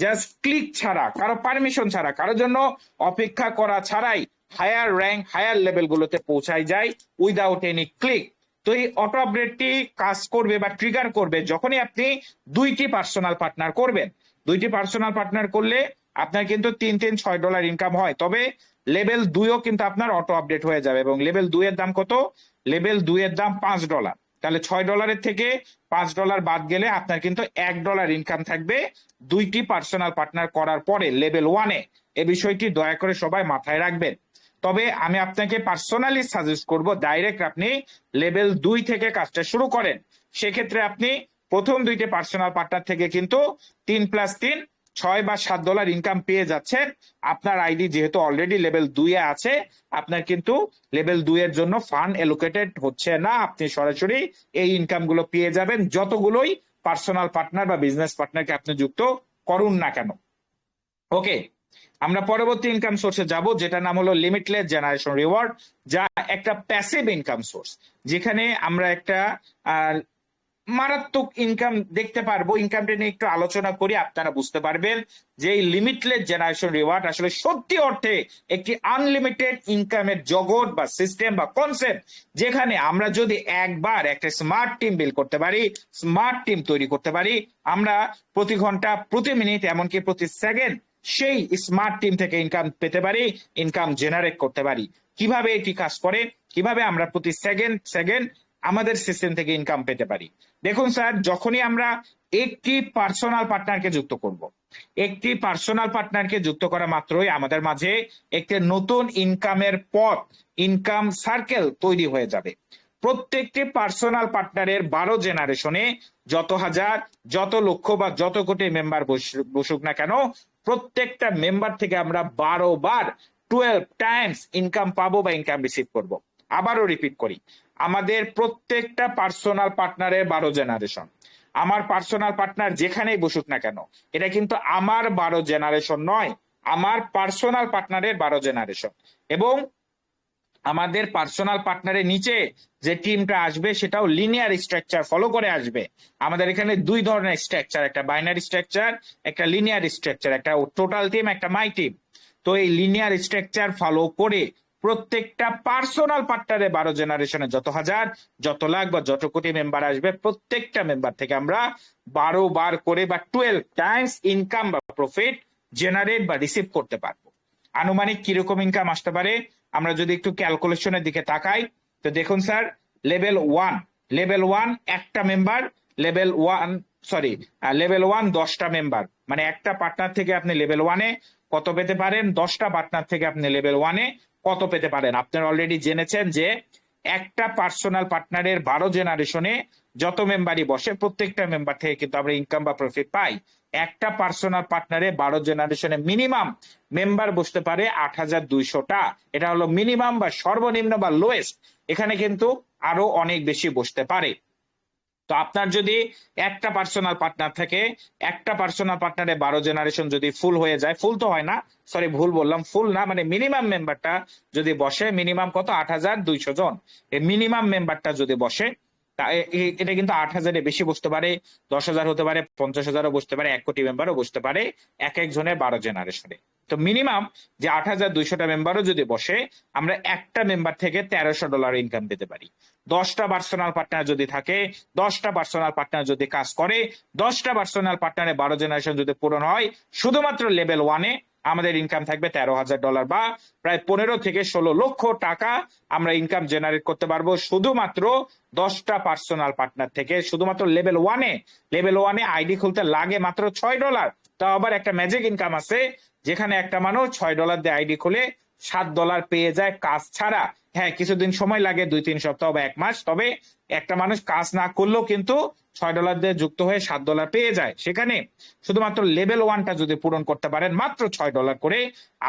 জাস্ট ক্লিক ছাড়া, কারো পারমিশন ছাড়া, কারোর জন্য অপেক্ষা করা ছাড়াই হায়ার র্যাঙ্ক, হায়ার লেভেল গুলোতে পৌঁছায় যায় উইদাউট এনি ক্লিক। তো এই অটো আপগ্রেডটি কাজ করবে বা ট্রিগার করবে যখনই আপনি 2টি পার্সোনাল পার্টনার করবেন। 2টি পার্সোনাল পার্টনার করলে আপনার কিন্তু $6 ইনকাম হয়। তবে লেভেল 2ও কিন্তু আপনার অটো আপডেট হয়ে যাবে, এবং লেভেল 2 এর দাম কত? লেভেল 2 এর দাম $5। তাহলে $6 থেকে $5 বাদ গেলে আপনার কিন্তু $1 ইনকাম থাকবে 2টি পার্সোনাল পার্টনার করার পরে লেভেল 1-এ। এই বিষয়টি দয়া করে সবাই মাথায় রাখবেন। তবে আমি আপনাকে পার্সোনালি সাজেস্ট করব, ডাইরেক্ট আপনি লেভেল 2 থেকে কাজটা শুরু করেন। সেক্ষেত্রে আপনি প্রথম 2টি পার্সোনাল পার্টনার থেকে কিন্তু 3 + 3 $6 বা $7 ইনকাম পেয়ে যাচ্ছেন। আপনার আইডি যেহেতু অলরেডি লেভেল 2-এ আছে, আপনার কিন্তু লেভেল 2 এর জন্য ফান্ড এলোকেটেড হচ্ছে না। আপনি সরাসরি এই ইনকাম গুলো পেয়ে যাবেন যতগুলোই পার্সোনাল পার্টনার বা বিজনেস পার্টনারকে আপনি যুক্ত করুন না কেন। ওকে, আমরা পরবর্তী ইনকাম সোর্সে যাব, যেটা নাম হলো লিমিটলেস জেনারেশন রিওয়ার্ড, যা একটা প্যাসিভ ইনকাম সোর্স, যেখানে আমরা একটা মারাত্মক ইনকাম দেখতে পারবো। ইনকামটা নিয়ে একটু আলোচনা করি, আপনারা বুঝতে পারবেন যে এই লিমিটলেস জেনারেশন রিওয়ার্ড আসলে সত্যি অর্থে একটি আনলিমিটেড ইনকামের জগৎ বা সিস্টেম বা কনসেপ্ট, যেখানে আমরা যদি একবার একটা স্মার্ট টিম বিল্ড করতে পারি, স্মার্ট টিম তৈরি করতে পারি, আমরা প্রতি ঘন্টা, প্রতি মিনিট, এমনকি প্রতি সেকেন্ড সেই স্মার্ট টিম থেকে ইনকাম পেতে পারি, ইনকাম জেনারেট করতে পারি। কিভাবে এটি কাজ করে, কিভাবে আমরা প্রতি সেকেন্ড আমাদের সিস্টেম থেকে ইনকাম পেতে পারি। দেখুন স্যার, যখনই আমরা একটি পার্সোনাল পার্টনারকে যুক্ত করব, একটি পার্সোনাল পার্টনারকে যুক্ত করা মাত্রই আমাদের মাঝে একটি নতুন ইনকামের পথ, ইনকাম সার্কেল তৈরি হয়ে যাবে। প্রত্যেকটি পার্সোনাল পার্টনারের 12 জেনারেশনে যত হাজার, যত লক্ষ বা যত কোটি মেম্বার বসুক না কেন, প্রত্যেকটা মেম্বার থেকে আমরা 12 বার 12 টাইমস ইনকাম পাবো বা ইনকাম রিসিভ করব। আবারও রিপিট করি, আমাদের প্রত্যেকটা পার্সোনাল পার্টনারের 12 জেনারেশন। আমার পার্সোনাল পার্টনার যেখানেই বসুক না কেন, এটা কিন্তু আমার 12 জেনারেশন নয়, আমার পার্সোনাল পার্টনারের 12 জেনারেশন। এবং আমাদের পার্সোনাল পার্টনারের নিচে যে টিমটা আসবে সেটাও লিনিয়ার স্ট্রাকচার ফলো করে আসবে। আমাদের এখানে দুই ধরনের স্ট্রাকচার, একটা বাইনারি স্ট্রাকচার, একটা লিনিয়ার স্ট্রাকচার, একটা টোটাল টিম, একটা মাই টিম। তো এই লিনিয়ার স্ট্রাকচার ফলো করে প্রত্যেকটা পার্সোনাল পার্টনারে 12 জেনারেশনে যত হাজার, যত লাখ বা যত কোটি মেম্বার আসবে, প্রত্যেকটা মেম্বার থেকে আমরা 12 বার করে বা 12 টাইমস ইনকাম বা প্রফিট জেনারেট বা রিসিভ করতে পারবো। আনুমানিক কিরকম ইনকাম আসতে পারে আমরা যদি একটু ক্যালকুলেশনের দিকে তাকাই, তো দেখুন স্যার, লেভেল 1 একটা মেম্বার, লেভেল 1 10টা মেম্বার, মানে একটা পার্টনার থেকে আপনি লেভেল 1-এ কত পেতে পারেন, 10টা পার্টনার থেকে আপনি লেভেল 1-এ কত পেতে পারেন। আপনারা অলরেডি জেনেছেন যে একটা পার্সোনাল পার্টনারের 12 জেনারেশনে যত মেম্বারই বসে, প্রত্যেকটা মেম্বার থেকে কিন্তু আমরা ইনকাম বা প্রফিট পাই। একটা পার্সোনাল পার্টনারে 12 জেনারেশনে মিনিমাম মেম্বার বসতে পারে 8200টা। এটা হলো মিনিমাম বা সর্বনিম্ন বা লোয়েস্ট। এখানে কিন্তু আরো অনেক বেশি বসতে পারে। তো আপনার যদি একটা পার্সোনাল পার্টনার থেকে, একটা পার্সোনাল পার্টনারে 12 জেনারেশন যদি ফুল হয়ে যায়, ফুল তো হয় না, সরি ভুল বললাম, ফুল না, মানে মিনিমাম মেম্বারটা যদি বসে, মিনিমাম কত, 8200 জন। এই মিনিমাম মেম্বারটা যদি বসে, এটা কিন্তু 8000-এ বেশি বসতে পারে, 10,000 হতে পারে, 50,000ও বসতে পারে, 1 কোটি মেম্বারও বসতে পারে এক একজনের 12 জেনারেশনে। তো মিনিমাম যে 8200টা মেম্বারও যদি বসে, আমরা একটা মেম্বার থেকে $1300 ইনকাম পেতে পারি। 10টা পার্সোনাল পার্টনার যদি থাকে, 10টা পার্সোনাল পার্টনার যদি কাজ করে, 10টা পার্সোনাল পার্টনারে 12 জেনারেশন যদি পূরণ হয়, শুধুমাত্র লেভেল 1-এ আমাদের ইনকাম থাকবে $13,000 বা প্রায় 15 থেকে 16 লক্ষ টাকা আমরা ইনকাম জেনারেট করতে পারবো শুধুমাত্র 10টা পার্সোনাল পার্টনার থেকে। শুধুমাত্র লেভেল 1-এ আইডি খুলতে লাগে মাত্র $6। তাও আবার একটা ম্যাজিক ইনকাম আছে, যেখানে একটা মানুষ $6 দিয়ে আইডি খুলে $7 পেয়ে যায় কাজ ছাড়া। হ্যাঁ, কিছুদিন সময় লাগে, 2-3 সপ্তাহ বা 1 মাস, তবে একটা মানুষ কাজ না করলেও কিন্তু $6 দিয়ে যুক্ত হয়ে $7 পেয়ে যায়। সেখানে শুধুমাত্র লেভেল 1টা যদি পূরণ করতে পারেন, মাত্র $6 করে,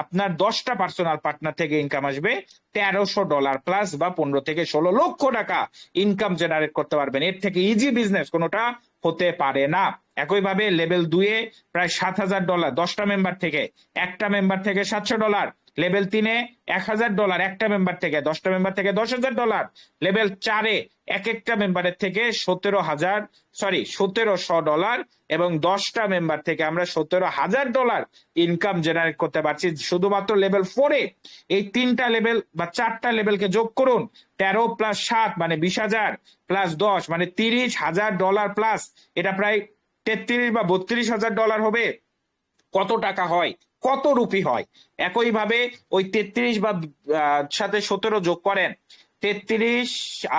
আপনার 10টা পার্সোনাল পার্টনার থেকে ইনকাম আসবে $1300 প্লাস বা 15 থেকে 16 লক্ষ টাকা ইনকাম জেনারেট করতে পারবেন। এর থেকে ইজি বিজনেস কোনোটা হতে পারে না। একইভাবে লেভেল 2-এ প্রায় $7000, 10টা মেম্বার থেকে, একটা মেম্বার থেকে $700। লেভেল 3-এ $1000 একটা মেম্বার থেকে, 10টা মেম্বার থেকে $10,000। লেভেল 4-এ এক একটা মেম্বারের থেকে $1700 এবং 10টা মেম্বার থেকে আমরা $17,000 ইনকাম জেনারেট করতে পারছি শুধুমাত্র লেভেল 4-এ। এই 3টা লেভেল বা 4টা লেভেলকে যোগ করুন, 13 প্লাস 7 মানে 20,000 প্লাস 10 মানে $30,000 প্লাস, এটা প্রায় 33 বা $32,000 হবে। কত টাকা হয়, কত রুপি হয়? একইভাবে ওই 33 বা সাথে 17 যোগ করেন, 33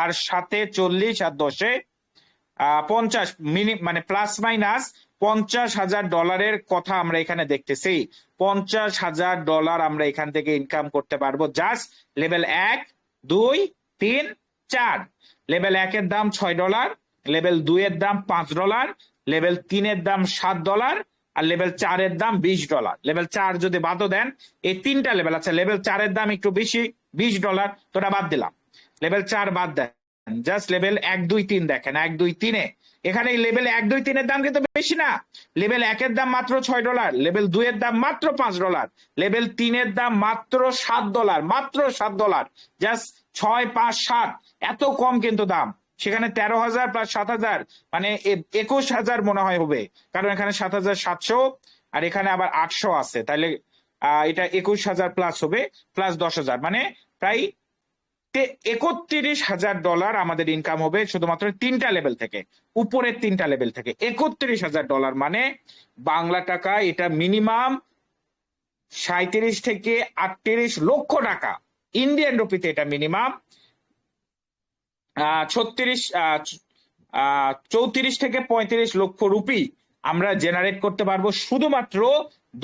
আর সাথে 40 আর 10-এ 50 মানে প্লাস মাইনাস $50,000 কথা আমরা এখানে দেখতেছি। $50,000 আমরা এখান থেকে ইনকাম করতে পারবো জাস্ট লেভেল 1, 2, 3, 4। লেভেল 1-এর দাম $6, লেভেল 2-এর দাম $5, লেভেল 3-এর দাম $7 আর লেভেল 4-এর দাম $20। লেভেল 4 যদি বাদও দেন, এই 3টা লেভেল আছে, লেভেল 4-এর দাম একটু বেশি, $20, তো ওটা বাদ দিলাম, লেভেল 4 বাদ দেন, জাস্ট লেভেল 1, 2, 3 দেখেন। 1, 2, 3-এ এখানে লেভেল 1, 2, 3-এর দাম কিন্তু বেশি না। লেভেল 1-এর দাম মাত্র $6, লেভেল 2-এর দাম মাত্র $5, লেভেল 3-এর দাম মাত্র $7, মাত্র $7, জাস্ট 6, 5, 7, এত কম কিন্তু দাম। সেখানে 13,000 প্লাস 7,000 মানে 21,000 মনে হয় হবে, কারণ এখানে 7,700 আর এখানে আবার 800 আছে, তাহলে এটা 21,000 প্লাস হবে, প্লাস 10,000 মানে প্রায় $31,000 আমাদের ইনকাম হবে শুধুমাত্র 3টা লেভেল থেকে, উপরের 3টা লেভেল থেকে। $31,000 মানে বাংলা টাকা এটা মিনিমাম 37 থেকে 38 লক্ষ টাকা। ইন্ডিয়ান রুপিতে এটা মিনিমাম 34 থেকে 35 লক্ষ রুপি আমরা জেনারেট করতে পারবো শুধুমাত্র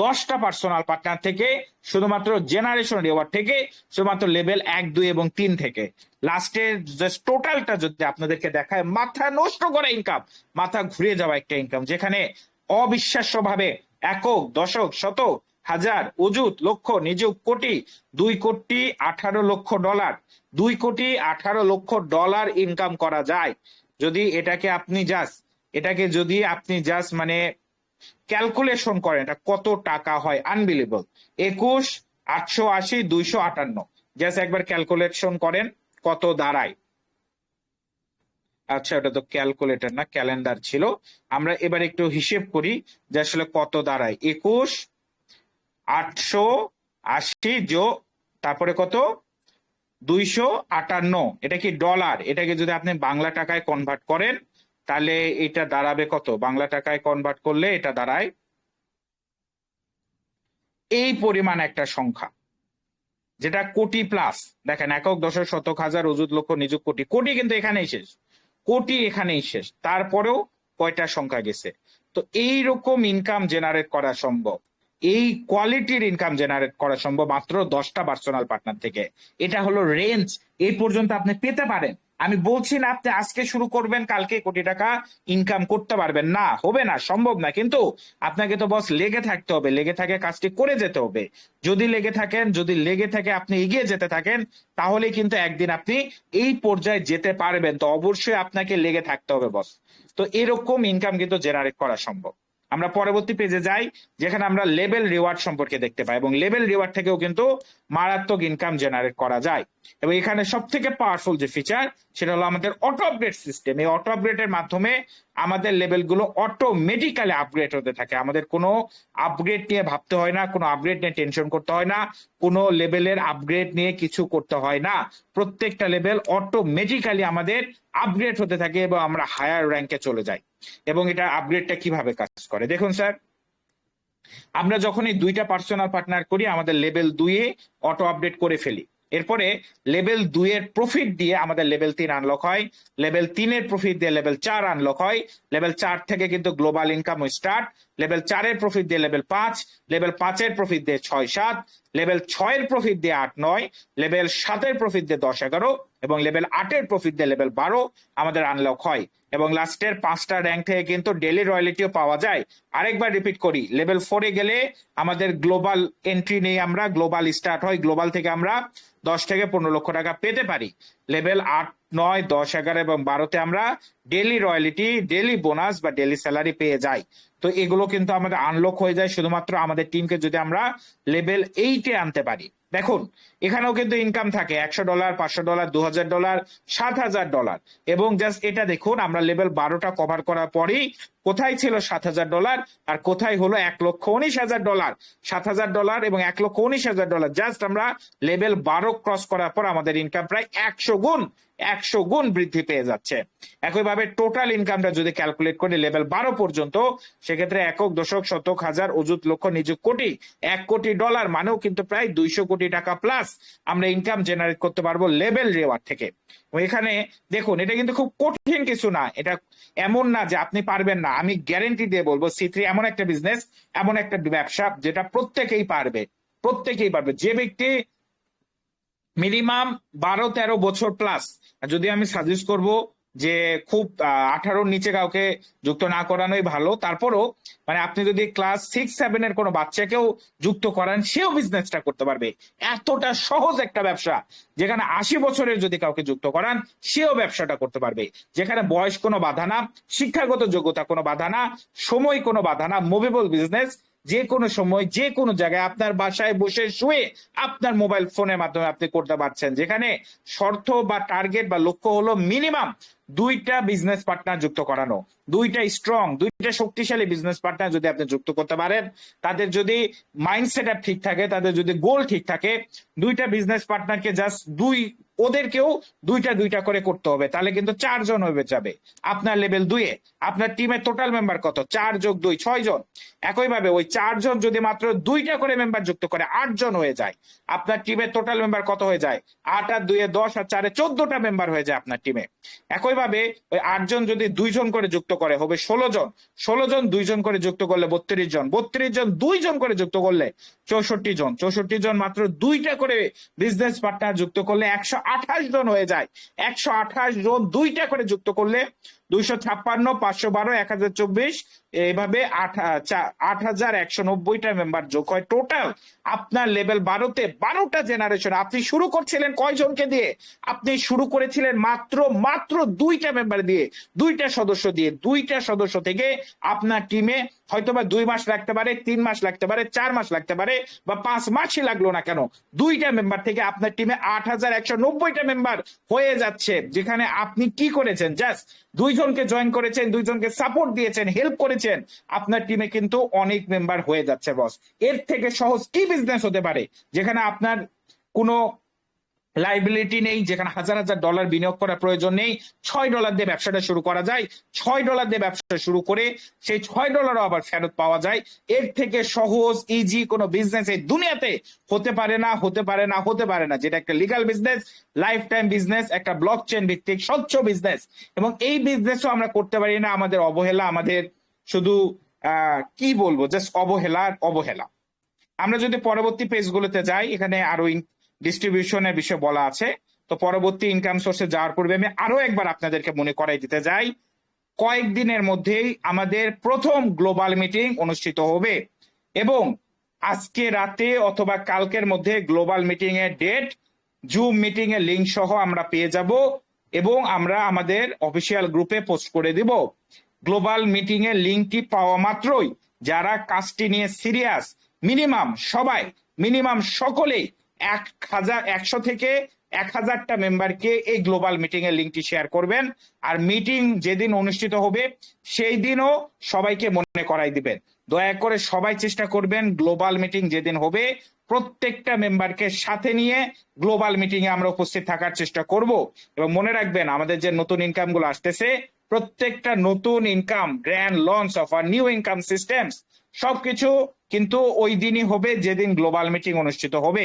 10টা পার্সোনাল পার্টনার থেকে, শুধুমাত্র জেনারেশন রিওয়ার্ড থেকে, শুধুমাত্র লেভেল 1, 2 এবং 3 থেকে। লাস্টের জাস্ট টোটালটা যদি আপনাদেরকে দেখায়, মাথা নষ্ট করা ইনকাম, মাথা ঘুরে যাওয়া একটা ইনকাম, যেখানে অবিশ্বাস্যভাবে একক, দশক, শতক, হাজার, অযুত, লক্ষ, নিযুত, কোটি, 2,18,00,000 $2,18,00,000 ইনকাম করা যায়। যদি এটাকে যদি আপনি জাস্ট মানে ক্যালকুলেশন করেন, এটা কত টাকা হয়, আনবিলিভেবল। 21, 880, 258, জাস্ট একবার ক্যালকুলেশন করেন কত দাঁড়ায়। আচ্ছা, ওটা তো ক্যালকুলেটর না, ক্যালেন্ডার ছিল। আমরা এবার একটু হিসেব করি যে আসলে কত দাঁড়ায়। 21, 880 তারপরে কত 258, এটা কি ডলার? এটাকে যদি আপনি বাংলা টাকায় কনভার্ট করেন তাহলে এটা দাঁড়াবে কত? বাংলা টাকায় কনভার্ট করলে এটা দাঁড়ায় এই পরিমাণ একটা সংখ্যা, যেটা কোটি প্লাস। দেখেন, একক, দশক, শতক, হাজার, অযুত, লক্ষ, নিযুত, কোটি। কোটি কিন্তু এখানেই শেষ, কোটি এখানেই শেষ, তারপরেও কয়টা সংখ্যা গেছে। তো এইরকম ইনকাম জেনারেট করা সম্ভব, এই কোয়ালিটির ইনকাম জেনারেট করা সম্ভব মাত্র 10টা পার্সোনাল পার্টনার থেকে। এটা হলো রেঞ্জ, এই পর্যন্ত আপনি পেতে পারেন। আমি বলছি না আপনি আজকে শুরু করবেন কালকে কোটি টাকা ইনকাম করতে পারবেন, না, হবে না, সম্ভব না। কিন্তু আপনাকে তো বস লেগে থাকতে হবে, লেগে থাকে কাজটি করে যেতে হবে। যদি লেগে থাকে আপনি এগিয়ে যেতে থাকেন, তাহলে কিন্তু একদিন আপনি এই পর্যায়ে যেতে পারবেন। তো অবশ্যই আপনাকে লেগে থাকতে হবে বস। তো এরকম ইনকাম কিন্তু জেনারেট করা সম্ভব। আমরা পরবর্তী পেজে যাই, যেখানে আমরা লেভেল রিওয়ার্ড সম্পর্কে দেখতে পাই, এবং লেভেল রিওয়ার্ড থেকেও কিন্তু মারাত্মক ইনকাম জেনারেট করা যায়। এবং এখানে সব থেকে পাওয়ারফুল যে ফিচার, সেটা হলো আমাদের অটো আপগ্রেড সিস্টেম। এই অটো আপগ্রেডের মাধ্যমে আমাদের লেভেলগুলো অটোমেটিক্যালি আপগ্রেড হতে থাকে। আমাদের কোনো আপগ্রেড নিয়ে ভাবতে হয় না, কোনো আপগ্রেড নিয়ে টেনশন করতে হয় না, কোনো লেভেলের আপগ্রেড নিয়ে কিছু করতে হয় না। প্রত্যেকটা লেভেল অটোমেটিক্যালি আমাদের আপগ্রেড হতে থাকে এবং আমরা হায়ার র্যাঙ্কে চলে যাই। এবং এটা আপগ্রেডটা কিভাবে কাজ করে দেখুন স্যার, আমরা যখনই 2টা পার্সোনাল পার্টনার করি, আমাদের লেভেল 2-এ অটো আপডেট করে ফেলি। এরপরে লেভেল 2 এর প্রফিট দিয়ে আমাদের লেভেল 3 আনলক হয়, লেভেল 3 এর প্রফিট দিয়ে লেভেল 4 আনলক হয়, লেভেল 4 থেকে কিন্তু গ্লোবাল ইনকাম স্টার্ট, লেভেল 4 এর প্রফিট দিয়ে লেভেল 5, লেভেল 5 এর প্রফিট দিয়ে 6-7, লেভেল 6 এর প্রফিট দিয়ে 8-9, লেভেল 7 এর প্রফিট দিয়ে 10-11 এবং লেভেল 8 এর প্রফিট দিয়ে লেভেল 12 আমাদের আনলক হয়। এবং লাস্টের 5টা র্যাঙ্ক থেকে কিন্তু ডেইলি রয়্যালিটিও পাওয়া যায়। আরেকবার রিপিট করি, লেভেল 4 এ গেলে আমাদের গ্লোবাল এন্ট্রি নেই, আমরা গ্লোবাল স্টার্ট হয়, গ্লোবাল থেকে আমরা 10 থেকে 15 লক্ষ টাকা পেতে পারি। লেভেল 8, 9, 10, 11 এবং 12-তে আমরা ডেইলি রয়্যালিটি, ডেইলি বোনাস বা ডেইলি স্যালারি পেয়ে যাই। তো এগুলো কিন্তু আমাদের আনলক হয়ে যায় শুধুমাত্র আমাদের টিমকে যদি আমরা লেভেল 8-এ আনতে পারি। দেখুন, এখানেও কিন্তু ইনকাম থাকে $100, $500, $2,000, $7,000। এবং জাস্ট এটা দেখুন, আমরা লেভেল 12টা কভার করার পরেই কোথায় ছিল $7,000 আর কোথায় হলো $1,19,000। $7,000 এবং $1,19,000 জাস্ট আমরা লেভেল 12 ক্রস করার পর আমাদের ইনকাম প্রায় 100 গুণ বৃদ্ধি পেয়ে যাচ্ছে। একইভাবে টোটাল ইনকামটা যদি ক্যালকুলেট করি লেভেল 12 পর্যন্ত, সেক্ষেত্রে একক, দশক, শতক, হাজার, অযুত, লক্ষ, নিযুত, কোটি, $1 কোটি মানেও কিন্তু প্রায় 200 কোটি টাকা প্লাস আমরা ইনকাম জেনারেট করতে পারবো লেভেল রিওয়ার্ড থেকে। এখানে দেখুন, এটা কিন্তু খুব কঠিন কিছু না, এটা এমন না যে আপনি পারবেন না। আমি গ্যারেন্টি দিয়ে বলবো C3 এমন একটা বিজনেস, এমন একটা ব্যবসা যেটা প্রত্যেকেই পারবে। যে ব্যক্তি মিনিমাম 12-13 বছর প্লাস, যদি আমি সাজেস্ট করব যে খুব 18-র নিচে কাউকে যুক্ত না করানোই ভালো। তারপরও মানে আপনি যদি ক্লাস 6-7 এর কোনো বাচ্চাকেও যুক্ত করান, সেও বিজনেসটা করতে পারবে। এতটা সহজ একটা ব্যবসা, যেখানে 80 বছরের যদি কাউকে যুক্ত করান, সেও ব্যবসাটা করতে পারবে। যেখানে বয়স কোনো বাধা না, শিক্ষাগত যোগ্যতা কোনো বাধা না, সময় কোনো বাধা না, মুভেবল বিজনেস। যে কোনো সময়, যে কোনো জায়গায়, আপনার বাসায় বসে শুয়ে আপনার মোবাইল ফোনের মাধ্যমে আপনি করতে পারছেন। যেখানে শর্ত বা টার্গেট বা লক্ষ্য হলো মিনিমাম দুইটা বিজনেস পার্টনার যুক্ত করানো, দুইটা স্ট্রং, দুইটা শক্তিশালী বিজনেস পার্টনার যদি আপনি যুক্ত করতে পারেন, তাদের যদি মাইন্ডসেট আপ ঠিক থাকে, তাদের যদি গোল ঠিক থাকে, দুইটা বিজনেস পার্টনারকে জাস্ট ওদেরকেও দুইটা দুইটা করে করতে হবে, তাহলে কিন্তু 4 জন হয়ে যাবে আপনার লেভেল 2-এ। আপনার টিমের টোটাল মেম্বার কত? 4 + 2 6 জন। একইভাবে ওই 4 জন যদি মাত্র দুইটা করে মেম্বার যুক্ত করে 8 জন হয়ে যায়, আপনার টিমের টোটাল মেম্বার কত হয়ে যায়? 8 আর 2 10 আর 4 14টা মেম্বার হয়ে যায় আপনার টিমে। একইভাবে ওই 8 জন যদি 2 জন করে যুক্ত করে হবে 16 জন, 16 জন 2 জন করে যুক্ত করলে 32 জন, 32 জন 2 জন করে যুক্ত করলে 64 জন, 64 জন মাত্র দুইটা করে বিজনেস পার্টনার যুক্ত করলে 128 জন হয়ে যায়। 128 জন দুইটা করে যুক্ত করলে 256, 512, 1024, এইভাবে 8190টা মেম্বার যোগ হয়। টোটাল আপনার লেভেল 12-তে 12টা জেনারেশন। আপনি শুরু করছিলেন কয়জনকে দিয়ে? আপনি শুরু করেছিলেন মাত্র দুইটা মেম্বার দিয়ে, দুইটা সদস্য দিয়ে। দুইটা সদস্য থেকে আপনার টিমে হয়তোবা 2 মাস লাগতে পারে, 3 মাস লাগতে পারে, 4 মাস লাগতে পারে, বা 5 মাসই লাগলো না কেন, দুইটা মেম্বার থেকে আপনার টিমে 8190টা মেম্বার হয়ে যাচ্ছে। যেখানে আপনি কি করেছেন? জাস্ট 2 জনকে জয়েন করেছেন, 2 জনকে সাপোর্ট দিয়েছেন, হেল্প করেছেন, আপনার টিমে কিন্তু অনেক মেম্বার হয়ে যাচ্ছে বস। এর থেকে সহজ কি বিজনেস হতে পারে যেখানে আপনার কোনো লাইবিলিটি নেই, যেখানে হাজার হাজার ডলার বিনিয়োগ করার প্রয়োজন নেই? $6 দিয়ে ব্যবসাটা শুরু করা যায়, $6 দিয়ে ব্যবসা শুরু করে সেই $6 আবার ফেরত পাওয়া যায়। এর থেকে সহজ ইজি কোনো বিজনেস এই দুনিয়াতে হতে পারে না, হতে পারে না, হতে পারে না। যেটা একটা legal business, life time business, একটা ব্লক চেইন ভিত্তিক স্বচ্ছ বিজনেস। এবং এই বিজনেসও আমরা করতে পারি না, আমাদের অবহেলা, আমাদের শুধু কি বলবো, জাস্ট অবহেলা। আমরা যদি পরবর্তী পেজগুলোতে যাই, এখানে আরো ডিস্ট্রিবিউশনের বিষয় বলা আছে। তো পরবর্তী ইনকাম সোর্সে যাওয়ার পূর্বে আমি আরো একবার আপনাদেরকে মনে করাই দিতে যাই, কয়েকদিনের মধ্যেই আমাদের প্রথম গ্লোবাল মিটিং অনুষ্ঠিত হবে এবং আজকে রাতে অথবা কালকের মধ্যে গ্লোবাল মিটিং এর ডেট, জুম মিটিং এর লিংক সহ আমরা পেয়ে যাব এবং আমরা আমাদের অফিসিয়াল গ্রুপে পোস্ট করে দিব। গ্লোবাল মিটিং এর লিংকটি পাওয়া মাত্রই যারা কাজটি নিয়ে সিরিয়াস, মিনিমাম সকলেই 100 থেকে 1000টা মেম্বারকে এই গ্লোবাল মিটিং এর লিংকটি শেয়ার করবেন। আর মিটিং যেদিন অনুষ্ঠিত হবে সেই দিনও সবাইকে মনে করাই দিবেন। দয়া করে সবাই চেষ্টা করবেন গ্লোবাল মিটিং যেদিন হবে প্রত্যেকটা মেম্বারকে সাথে নিয়ে গ্লোবাল মিটিং এ আমরা উপস্থিত থাকার চেষ্টা করব। এবং মনে রাখবেন, আমাদের যে নতুন ইনকাম গুলো আসতেছে, প্রত্যেকটা নতুন income, grand launch of our new income systems, সবকিছু কিন্তু ওই দিনই হবে যেদিন গ্লোবাল মিটিং অনুষ্ঠিত হবে।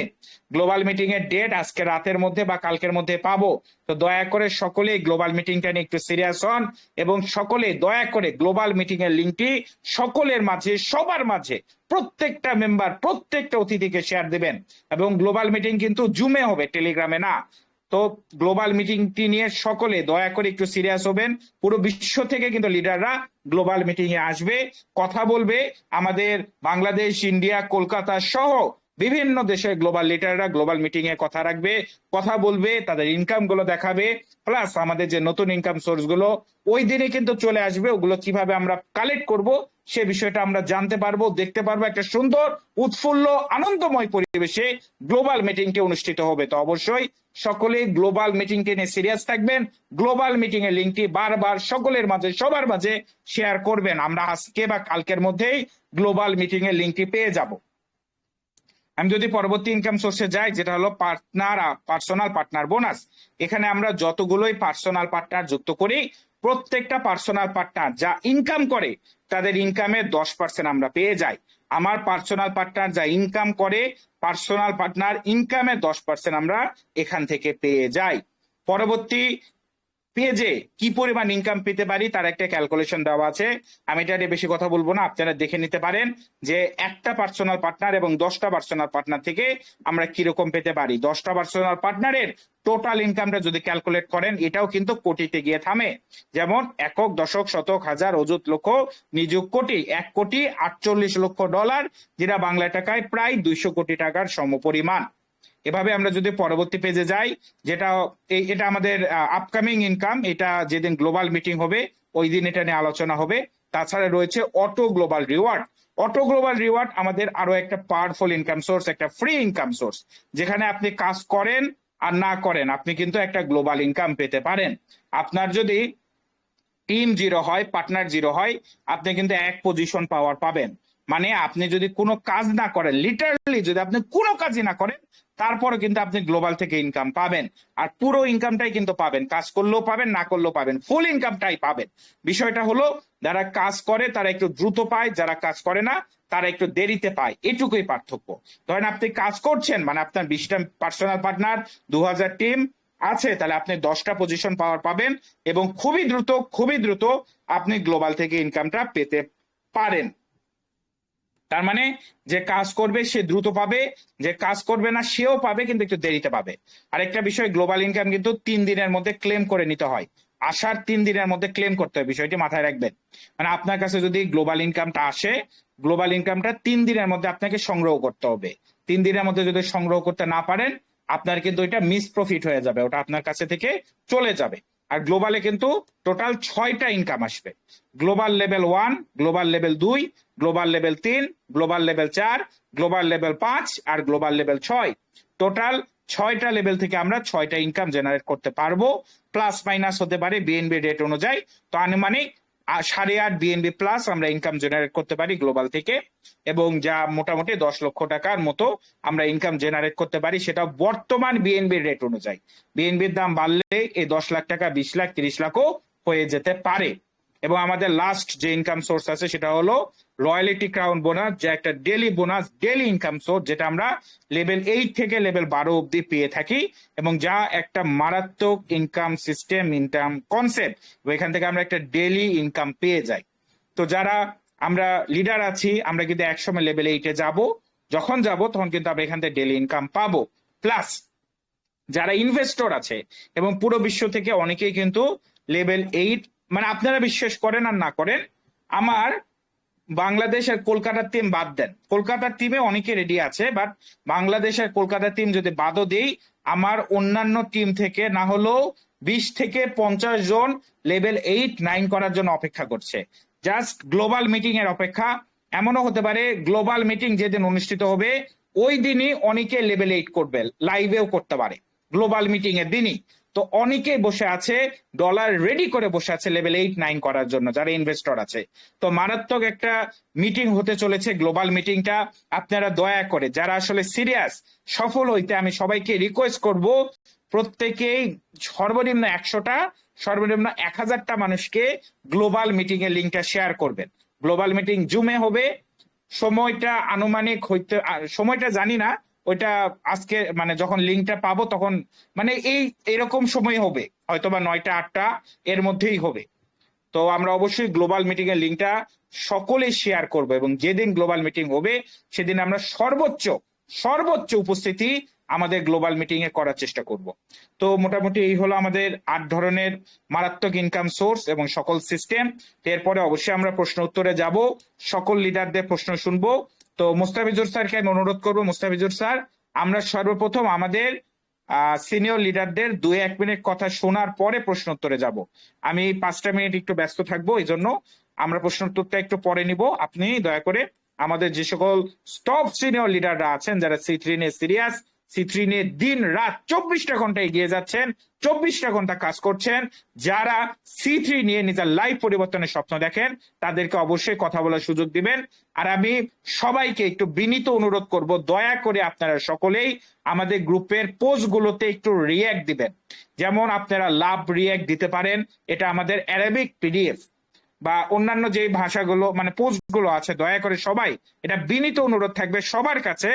গ্লোবাল মিটিং এর ডেট আজকে রাতের মধ্যে বা কালকের মধ্যে পাবো। তো দয়া করে সকলেই গ্লোবাল মিটিংটা নিয়ে একটু সিরিয়াস হন এবং সকলে দয়া করে গ্লোবাল মিটিং এর লিংকটি সকলের মাঝে, সবার মাঝে, প্রত্যেকটা মেম্বার, প্রত্যেকটা অতিথিকে শেয়ার দিবেন। এবং গ্লোবাল মিটিং কিন্তু জুমে হবে, টেলিগ্রামে না। তো গ্লোবাল মিটিংটি নিয়ে সকলে দয়া করে একটু সিরিয়াস হবেন। পুরো বিশ্ব থেকে কিন্তু লিডাররা গ্লোবাল মিটিং এ আসবে, কথা বলবে। আমাদের বাংলাদেশ, ইন্ডিয়া, কলকাতা সহ বিভিন্ন দেশের গ্লোবাল লিডাররা গ্লোবাল মিটিং এ কথা রাখবে, কথা বলবে, তাদের ইনকাম গুলো দেখাবে। প্লাস আমাদের যে নতুন ইনকাম সোর্স গুলো ওই দিনে কিন্তু চলে আসবে, ওগুলো কিভাবে আমরা কালেক্ট করব সে বিষয়টা আমরা জানতে পারবো, দেখতে পারবো। একটা সুন্দর, উৎফুল্ল, আনন্দময় পরিবেশে গ্লোবাল মিটিংটি অনুষ্ঠিত হবে। তো অবশ্যই সকলে গ্লোবাল মিটিংটি নিয়ে সিরিয়াস থাকবেন। গ্লোবাল মিটিং এর লিংকটি বারবার সকলের মাঝে, সবার মাঝে শেয়ার করবেন। আমরা আজকে বা কালকের মধ্যেই গ্লোবাল মিটিং এর লিংকটি পেয়ে যাব। আমি যদি পরবর্তী ইনকাম সোর্সে যাই, যেটা হলো পার্সোনাল পার্টনার বোনাস, এখানে আমরা যতগুলোই পার্সোনাল পার্টনার যুক্ত করি, প্রত্যেকটা পার্সোনাল পার্টনার যা ইনকাম করে তাদের ইনকামের 10% আমরা পেয়ে যাই। আমার পার্সোনাল পার্টনার যা ইনকাম করে, পার্সোনাল পার্টনার ইনকামের 10% আমরা এখান থেকে পেয়ে যাই। পরবর্তী পেজে কি পরিমাণ ইনকাম পেতে পারি তার একটা ক্যালকুলেশন দেওয়া আছে। আমি এটা নিয়ে বেশি কথা বলবো না, আপনারা দেখে নিতে পারেন যে একটা পার্সোনাল পার্টনার এবং 10টা পার্সোনাল পার্টনার থেকে আমরা কিরকম পেতে পারি। 10টা পার্সোনাল পার্টনারের টোটাল ইনকামটা যদি ক্যালকুলেট করেন, এটাও কিন্তু কোটিতে গিয়ে থামে। যেমন একক, দশক, শতক, হাজার, অযুত, লক্ষ, নিযুত, কোটি। $1,48,00,000, যেটা বাংলা টাকায় প্রায় 200 কোটি টাকার সমপরিমাণ। এভাবে আমরা যদি পরবর্তী পেজে যাই, এটা আমাদের আপকামিং ইনকাম, এটা যেদিন গ্লোবাল মিটিং হবে ওই দিন এটা নিয়ে আলোচনা হবে। তাছাড়া রয়েছে auto global reward. Auto global reward আমাদের আরো একটা পাওয়ারফুল ইনকাম সোর্স, একটা ফ্রি ইনকাম সোর্স, যেখানে আপনি কাজ করেন, আর না করেন, আপনি কিন্তু একটা গ্লোবাল ইনকাম পেতে পারেন। আপনার যদি টিম জিরো হয়, পার্টনার জিরো হয়, আপনি কিন্তু এক পজিশন পাওয়ার পাবেন। মানে আপনি যদি কোনো কাজ না করেন, লিটারালি যদি আপনি কোনো কাজই না করেন, তারপরে কিন্তু আপনি গ্লোবাল থেকে ইনকাম পাবেন। আর পুরো ইনকামটাই কিন্তু পাবেন, কাজ করলেও পাবেন, না করলেও পাবেন, ফুল ইনকামটাই পাবেন। বিষয়টা হলো যারা কাজ করে তারা একটু দ্রুত পায়, যারা কাজ করে না তারা একটু দেরিতে পায়, এটুকুই পার্থক্য। ধরেন আপনি কাজ করছেন, মানে আপনার 20টা পার্সোনাল পার্টনার, 2000 টিম আছে, তাহলে আপনি 10টা পজিশন পাওয়ার পাবেন এবং খুবই দ্রুত আপনি গ্লোবাল থেকে ইনকামটা পেতে পারেন। তার মানে যে কাজ করবে সে দ্রুত পাবে, যে কাজ করবে না সেও পাবে, কিন্তু একটু দেরিতে পাবে। আরেকটা বিষয়, গ্লোবাল ইনকাম কিন্তু 3 দিনের মধ্যে ক্লেম করে নিতে হয়। আসার 3 দিনের মধ্যে ক্লেম করতে হয়, বিষয়টি মাথায় রাখবেন। মানে আপনার কাছে যদি গ্লোবাল ইনকামটা আসে, গ্লোবাল ইনকামটা 3 দিনের মধ্যে আপনাকে সংগ্রহ করতে হবে। 3 দিনের মধ্যে যদি সংগ্রহ করতে না পারেন, আপনার কিন্তু ওইটা মিস প্রফিট হয়ে যাবে, ওটা আপনার কাছে থেকে চলে যাবে। আর গ্লোবালে কিন্তু টোটাল 6টা ইনকাম আসবে। Global level 1, global level 2, global level 3, global level 4, global level 5 আর গ্লোবাল লেভেল 6। টোটাল 6টা লেভেল থেকে আমরা 6টা ইনকাম জেনারেট করতে পারবো। প্লাস মাইনাস হতে পারে বিএনবি রেট অনুযায়ী। তো আনুমানিক 8.5 বিএনবি প্লাস আমরা ইনকাম জেনারেট করতে পারি গ্লোবাল থেকে, এবং যা মোটামুটি 10 লক্ষ টাকার মতো আমরা ইনকাম জেনারেট করতে পারি, সেটা বর্তমান বিএনবি রেট অনুযায়ী। বিএনবির দাম বাড়লে এই 10 লাখ টাকা 20 লাখ 30 লাখও হয়ে যেতে পারে। এবং আমাদের লাস্ট যে ইনকাম সোর্স আছে সেটা হলো রয়্যালিটি ক্রাউন বোনাস, যে একটা daily bonus, daily income source, যেটা আমরা লেভেল 8 থেকে লেভেল 12 অব্দি পেয়ে থাকি, এবং যা একটা মারাত্মক ইনকাম সিস্টেম, ইনকাম কনসেপ্ট। এখান থেকে আমরা একটা ডেলি ইনকাম পেয়ে যাই। তো যারা আমরা লিডার আছি, আমরা কিন্তু একসময় লেভেল 8-এ যাব, যখন যাব তখন কিন্তু আমরা এখান থেকে ডেলি ইনকাম পাবো। প্লাস যারা ইনভেস্টর আছে এবং পুরো বিশ্ব থেকে অনেকেই কিন্তু লেভেল 8, মানে আপনারা বিশ্বাস করেন আর না করেন, আমার বাংলাদেশ আর কলকাতার টিম বাদ দেন, কলকাতার টিমে অনেকে রেডি আছে, বাট বাংলাদেশ আর কলকাতার টিম যদি বাদও দেই, আমার অন্যান্য টিম থেকে না হলেও 20 থেকে 50 জন লেভেল 8-9 করার জন্য অপেক্ষা করছে, জাস্ট গ্লোবাল মিটিং এর অপেক্ষা। এমনও হতে পারে গ্লোবাল মিটিং যেদিন অনুষ্ঠিত হবে ওই দিনই অনেকে লেভেল 8 করবে, লাইভেও করতে পারে গ্লোবাল মিটিং এর দিনই। তো অনেকেই বসে আছে, ডলার রেডি করে বসে আছে লেভেল 8-9 করার জন্য, যারা ইনভেস্টর আছে। তো মারাত্মক একটা মিটিং হতে চলেছে গ্লোবাল মিটিংটা। আপনারা দয়া করে যারা আসলে সিরিয়াস সফল হইতে, আমি সবাইকে রিকোয়েস্ট করব, প্রত্যেকেই সর্বনিম্ন 100টা, সর্বনিম্ন 1000টা মানুষকে গ্লোবাল মিটিং এর লিঙ্কটা শেয়ার করবেন। গ্লোবাল মিটিং জুমে হবে, সময়টা আনুমানিক হইতে, সময়টা জানি না, ওইটা আজকে মানে যখন লিঙ্কটা পাবো তখন, মানে এরকম সময় হবে, হয়তোবা 9টা 8টা এর মধ্যেই হবে। তো আমরা অবশ্যই গ্লোবাল মিটিং এর লিঙ্কটা সকলে শেয়ার করব, এবং যেদিন গ্লোবাল মিটিং হবে সেদিন আমরা সর্বোচ্চ উপস্থিতি আমাদের গ্লোবাল মিটিং এ করার চেষ্টা করব। তো মোটামুটি এই হলো আমাদের 8 ধরনের মারাত্মক ইনকাম সোর্স এবং সকল সিস্টেম। এরপরে অবশ্যই আমরা প্রশ্ন উত্তরে যাব, সকল লিডারদের প্রশ্ন শুনবো। তো মুস্তাফিজুর স্যারকে আমি অনুরোধ করবো, মুস্তাফিজুর স্যার, আমরা সর্বপ্রথম আমাদের সিনিয়র লিডারদের 2-1 মিনিট কথা শোনার পরে প্রশ্ন উত্তরে যাব। আমি 5টা মিনিট একটু ব্যস্ত থাকবো, এই জন্য আমরা প্রশ্ন উত্তরটা একটু পরে নিব। আপনি দয়া করে আমাদের যে সকল টপ সিনিয়র লিডাররা আছেন, যারা C3 নিয়ে সিরিয়াস, C3 নিয়ে দিন রাত 24টা ঘন্টা এগিয়ে যাচ্ছেন, 24টা ঘন্টা কাজ করছেন, যারা C3 নিয়ে নিজের লাইফ পরিবর্তনের স্বপ্ন দেখেন, তাদেরকে অবশ্যই কথা বলার সুযোগ দিবেন। আর আমি সবাইকে একটু বিনীত অনুরোধ করব, দয়া করে আপনারা সকলেই আমাদের গ্রুপের পোস্ট গুলোতে একটু রিয়্যাক্ট দিবেন। যেমন আপনারা লাভ রিয়্যাক্ট দিতে পারেন, এটা আমাদের অ্যারাবিক পিডিএফ বা অন্যান্য যে ভাষাগুলো মানে পোস্ট গুলো আছে, দয়া করে সবাই, এটা বিনীত অনুরোধ থাকবে সবার কাছে,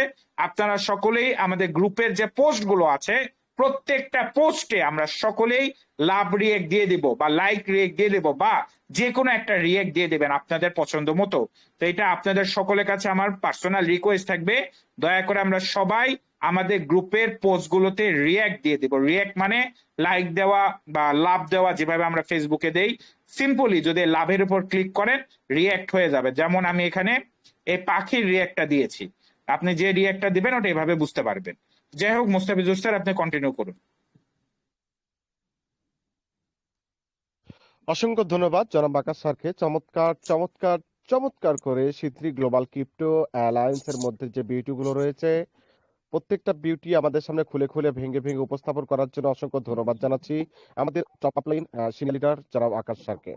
আপনারা সকলেই আমাদের গ্রুপের যে পোস্ট গুলো আছে প্রত্যেকটা পোস্টে আমরা সকলেই লাভ রিয়েক্ট দিয়ে দিব বা লাইক রিয়েক্ট দিয়ে দিব, বা যে কোনো একটা রিয়েক্ট দিয়ে দেবেন আপনাদের পছন্দ মতো। তো এটা আপনাদের সকলের কাছে আমার পার্সোনাল রিকোয়েস্ট থাকবে, দয়া করে আমরা সবাই আমাদের গ্রুপের পোস্ট গুলোতে রিয়েক্ট দিয়ে দিব। রিয়েক্ট মানে লাইক দেওয়া বা লাভ দেওয়া, যেভাবে আমরা ফেসবুকে দেই, সিম্পলি যদি লাভের উপর ক্লিক করেন রিয়েক্ট হয়ে যাবে। যেমন আমি এখানে এই পাখির রিয়েক্টটা দিয়েছি, আপনি যে রিয়েক্টটা দিবেন ওটা এভাবে বুঝতে পারবেন। যাই হোক, মুস্তাফিজুর স্যার আপনি কন্টিনিউ করুন। অসংখ্য ধন্যবাদ জনাব আকাশ স্যারকে। চমৎকার চমৎকার চমৎকার করে C3 গ্লোবাল ক্রিপ্টো অ্যালায়েন্সের মধ্যে যে বিউটি গুলো রয়েছে প্রত্যেকটা বিউটি আমাদের সামনে খুলে খুলে ভেঙে ভেঙে উপস্থাপন করার জন্য অসংখ্য ধন্যবাদ জানাচ্ছি আমাদের টপ আপলাইন সিনিয়র লিডার জনাব আকাশ স্যারকে।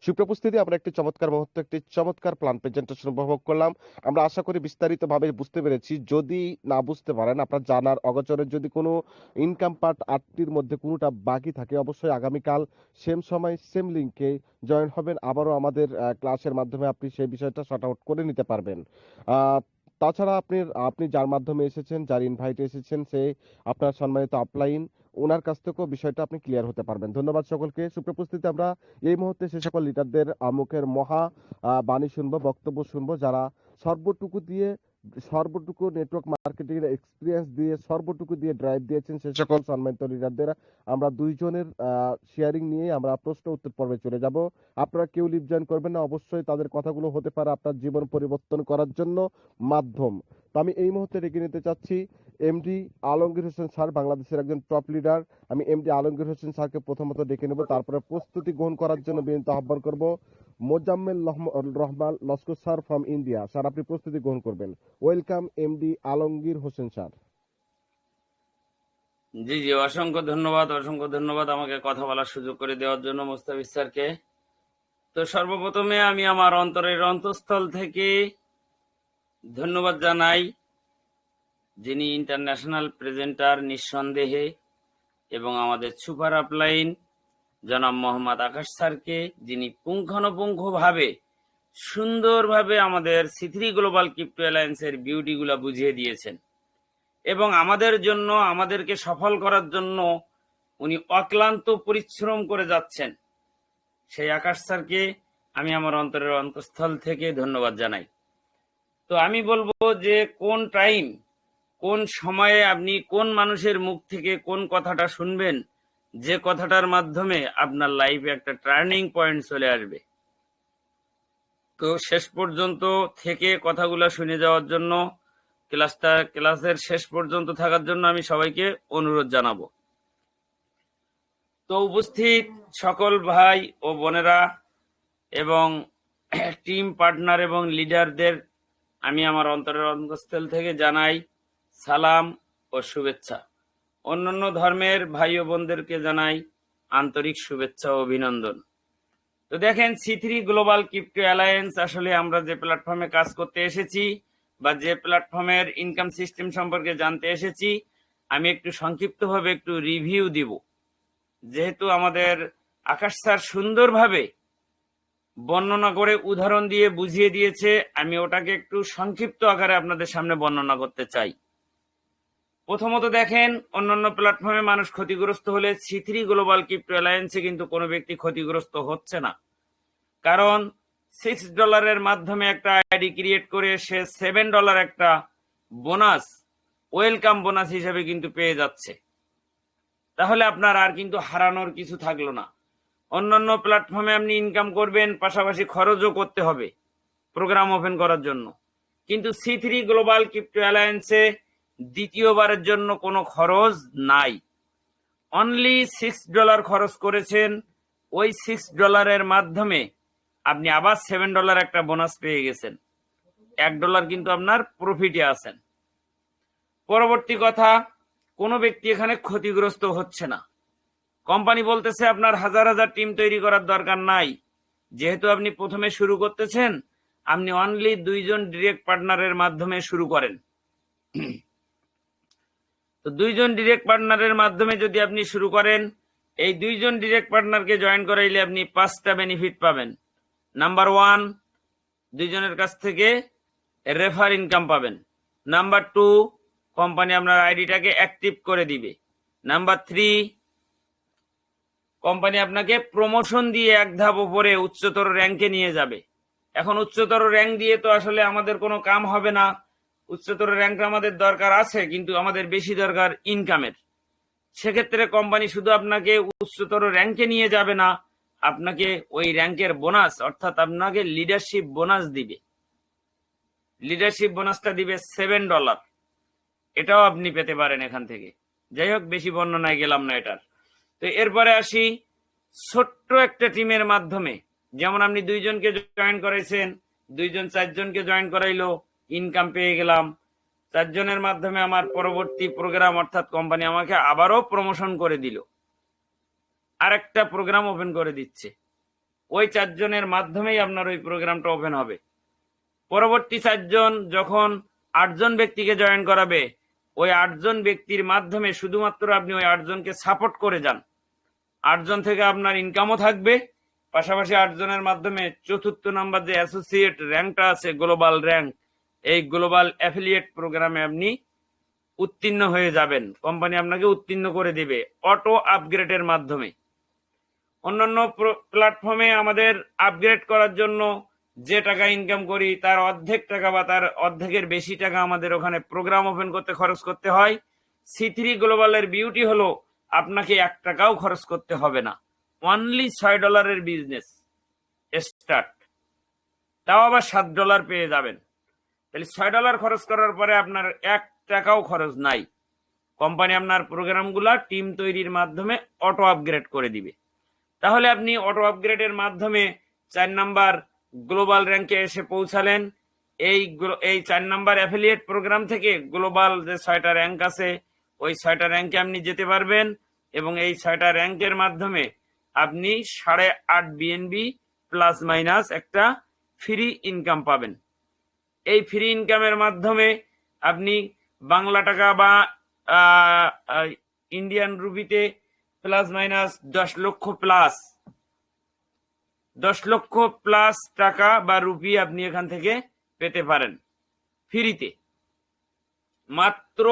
সুপ্রপুস্থিতি, আমরা একটি চমৎকার মুহূর্ত, একটি চমৎকার প্ল্যান প্রেজেন্টেশন উপভোগ করলাম। আমরা আশা করি বিস্তারিতভাবে বুঝতে পেরেছি। যদি না বুঝতে পারেন, আপনার জানার অগোচরের যদি কোনো ইনকাম পার্ট 8টির মধ্যে কোনোটা বাকি থাকে, অবশ্যই আগামীকাল সেম সময় সেম লিঙ্কে জয়েন হবেন। আবারও আমাদের ক্লাসের মাধ্যমে আপনি সেই বিষয়টা শর্ট আউট করে নিতে পারবেন। আহ তাছাড়া আপনি আপনি যার মাধ্যমে এসেছেন, যার ইনভাইটে এসেছেন, সে আপনার সম্মানিত আপলাইন, ওনার কাছ থেকেও বিষয়টা আপনি ক্লিয়ার হতে পারবেন। ধন্যবাদ সকলকে। সুপ্রপুস্থিতি, আমরা এই মুহূর্তে সে সকল লিডারদের মুখের মহা বাণী শুনবো, বক্তব্য শুনবো, যারা সর্বটুকু নেটওয়ার্ক মার্কেটিং এর এক্সপিরিয়েন্স দিয়ে, সর্বটুকু দিয়ে ড্রাইভ দিয়েছেন সে সকল সম্মানিত লিডারদের আমরা দুইজনের শেয়ারিং নিয়ে আমরা প্রশ্ন উত্তর পর্বে চলে যাব। আপনারা কেউ লিভ জয়েন করবেন না, অবশ্যই তাদের কথাগুলো হতে পারে আপনার জীবন পরিবর্তন করার জন্য মাধ্যম। তো আমি এই মুহূর্তে ডেকে নিতে চাচ্ছি এমডি আলমগীর হোসেন স্যার, বাংলাদেশের একজন টপ লিডার। আমি এমডি আলমগীর হোসেন স্যারকে প্রথমত ডেকে নেব, তারপরে প্রস্তুতি গ্রহণ করার জন্য বিনীত আহ্বান করব Mozammel Rahman Laskar sir from India. Sir, আপনি প্রস্তুতি গ্রহণ করবেন। Welcome MD Alamgir Hossain sir. জি জি, অসংখ্য ধন্যবাদ আমাকে কথা বলার সুযোগ করে দেওয়ার জন্য মোস্তাফিজ স্যারকে। তো সর্বপ্রথমে আমি আমার অন্তরের অন্তঃস্থল থেকে ধন্যবাদ জানাই যিনি ইন্টারন্যাশনাল প্রেজেন্টার নিঃসন্দেহে, এবং আমাদের সুপার আপলাইন জনাব মোহাম্মদ আকাশ স্যারকে, যিনি পুঙ্খানুপুঙ্খভাবে সুন্দরভাবে আমাদের C3 গ্লোবাল ক্রিপ্টো অ্যালায়েন্সের বিউটিগুলা বুঝিয়ে দিয়েছেন এবং আমাদের জন্য, আমাদেরকে সফল করার জন্য উনি অক্লান্ত পরিশ্রম করে যাচ্ছেন। সেই আকাশ স্যারকে আমি আমার অন্তরের অন্তঃস্থল থেকে ধন্যবাদ জানাই। তো আমি বলবো যে কোন টাইম, কোন সময়ে আপনি কোন মানুষের মুখ থেকে কোন কথাটা শুনবেন, যে কথাটার মাধ্যমে আপনার লাইফে একটা টার্নিং পয়েন্ট চলে আসবে। তো শেষ পর্যন্ত থেকে কথাগুলো শুনে যাওয়ার জন্য, ক্লাসের শেষ পর্যন্ত থাকার জন্য আমি সবাইকে অনুরোধ জানাবো। তো উপস্থিত সকল ভাই ও বোনেরা এবং টিম পার্টনার এবং লিডারদের আমি আমার অন্তরের অন্তঃস্থল থেকে জানাই সালাম ও শুভেচ্ছা। অন্যান্য ধর্মের ভাই ও বোনদেরকে জানাই আন্তরিক শুভেচ্ছা ও অভিনন্দন। তো দেখেন, C3 গ্লোবাল ক্রিপ্টো অ্যালায়েন্স আসলে আমরা যে প্ল্যাটফর্মে কাজ করতে এসেছি বা যে প্ল্যাটফর্মের ইনকাম সিস্টেম সম্পর্কে জানতে এসেছি, আমি একটু সংক্ষিপ্তভাবে একটু রিভিউ দিব। যেহেতু আমাদের আকাশ স্যার সুন্দরভাবে বর্ণনা করে উদাহরণ দিয়ে বুঝিয়ে দিয়েছে, আমি ওটাকে একটু সংক্ষিপ্ত আকারে আপনাদের সামনে বর্ণনা করতে চাই। প্রথমত দেখেন, অন্যান্য প্ল্যাটফর্মে মানুষ ক্ষতিগ্রস্ত হলে C3 গ্লোবাল ক্রিপ্টো অ্যালায়েন্সে কিন্তু কোনো ব্যক্তি ক্ষতিগ্রস্ত হচ্ছে না, কারণ $6 মাধ্যমে একটা আইডি ক্রিয়েট করে সে $7 একটা বোনাস, ওয়েলকাম বোনাস হিসেবে কিন্তু পেয়ে যাচ্ছে। তাহলে আপনার আর কিন্তু হারানোর কিছু থাকলো না। অন্যান্য প্ল্যাটফর্মে আপনি ইনকাম করবেন, পাশাপাশি খরচও করতে হবে প্রোগ্রাম ওপেন করার জন্য, কিন্তু C3 গ্লোবাল ক্রিপ্টো অ্যালায়েন্সে দ্বিতীয়বারের জন্য কোনো খরচ নাই। অনলি $6 খরচ করেছেন, ওই $6 মাধ্যমে আপনি আবার $7 একটা বোনাস পেয়ে গেছেন। $1 কিন্তু আপনার প্রফিটে আছেন। পরবর্তী কথা, কোনো ব্যক্তি এখানে ক্ষতিগ্রস্ত হচ্ছে না। কোম্পানি বলতেছে আপনার হাজার হাজার টিম তৈরি করার দরকার নাই, যেহেতু আপনি প্রথমে শুরু করতেছেন, আপনি অনলি 2 জন ডিরেক্ট পার্টনারের মাধ্যমে শুরু করেন। তো 2 জন ডিরেক্ট পার্টনারের মাধ্যমে যদি আপনি শুরু করেন, এই 2 জন ডিরেক্ট পার্টনারকে জয়েন করাইলে আপনি 5টা বেনিফিট পাবেন। নাম্বার 1, 2 জনের কাছ থেকে রেফার ইনকাম পাবেন। নাম্বার 2, কোম্পানি আপনার আইডিটাকে অ্যাক্টিভ করে দিবে। নাম্বার 3, কোম্পানি আপনাকে প্রমোশন দিয়ে এক ধাপ উপরে উচ্চতর র্যাঙ্কে নিয়ে যাবে। এখন উচ্চতর র্যাঙ্ক দিয়ে তো আসলে আমাদের কোনো কাম হবে না। উচ্চতর র্যাঙ্ক আমাদের দরকার আছে, কিন্তু আমাদের বেশি দরকার ইনকামের। সেক্ষেত্রে কোম্পানি শুধু আপনাকে উচ্চতর র্যাঙ্কে নিয়ে যাবে না, আপনাকে ওই র্যাঙ্কের বোনাস, অর্থাৎ আপনাকে লিডারশিপ বোনাস দিবে। লিডারশিপ বোনাসটা দিবে $7। এটাও আপনি পেতে পারেন এখান থেকে। যাই হোক, বেশি বর্ণনায় গেলাম না এটার। তো এরপরে আসি, ছোট্ট একটা টিমের মাধ্যমে, যেমন আপনি 2 জনকে জয়েন করাইছেন, 2 জন 4 জনকে জয়েন করাইলো, ইনকাম পেয়ে গেলাম। 4 জনের মাধ্যমে আমার পরবর্তী প্রোগ্রাম, অর্থাৎ কোম্পানি আমাকে আবারও প্রমোশন করে দিল, আরেকটা প্রোগ্রাম ওপেন করে দিচ্ছে। ওই 4 জনের মাধ্যমেই আপনার ওই প্রোগ্রামটা ওপেন হবে। পরবর্তী 4 জন যখন 8 জন ব্যক্তিকে জয়েন করাবে, ওই 8 জন ব্যক্তির মাধ্যমে শুধুমাত্র আপনি ওই 8 জনকে সাপোর্ট করে যান। 8 জন থেকে আপনার ইনকামও থাকবে, পাশাপাশি 8 জনের মাধ্যমে 4র্থ নাম্বার যে অ্যাসোসিয়েট র্যাঙ্কটা আছে, গ্লোবাল র্যাঙ্ক, এই গ্লোবাল অ্যাফিলিয়েট প্রোগ্রামে আপনি উত্তীর্ণ হয়ে যাবেন। কোম্পানি আপনাকে উত্তীর্ণ করে দেবে অটো আপগ্রেডের মাধ্যমে। অন্যান্য প্ল্যাটফর্মে আমাদের আপগ্রেড করার জন্য যে টাকা ইনকাম করি তার অর্ধেক টাকা বা তার অর্ধেকের বেশি টাকা আমাদের ওখানে প্রোগ্রাম ওপেন করতে খরচ করতে হয়। C3 গ্লোবালের বিউটি হলো আপনাকে 1 টাকাও খরচ করতে হবে না, অনলি $6 বিজনেস স্টার্ট, তাও আবার $7 পেয়ে যাবেন। তাহলে $6 খরচ করার পরে আপনার 1 টাকাও খরচ নাই। কোম্পানি আপনার প্রোগ্রামগুলা টিম তৈরির মাধ্যমে অটো আপগ্রেড করে দিবে। তাহলে আপনি অটো আপগ্রেডের মাধ্যমে 4 নাম্বার গ্লোবাল র্যাঙ্কে এসে পৌঁছালেন। এই 4 নাম্বার অ্যাফিলিয়েট প্রোগ্রাম থেকে গ্লোবাল যে 6টা র্যাঙ্ক আছে, ওই 6টা র্যাঙ্কে আপনি যেতে পারবেন এবং এই 6টা র্যাঙ্কের মাধ্যমে আপনি 8.5 BNB প্লাস মাইনাস একটা ফ্রি ইনকাম পাবেন। এই ফ্রি ইনকামের মাধ্যমে আপনি বাংলা টাকা বা ইন্ডিয়ান রুপিতে প্লাস মাইনাস 10 লক্ষ প্লাস টাকা বা রুপি আপনি এখান থেকে পেতে পারেন ফ্রিতে, মাত্র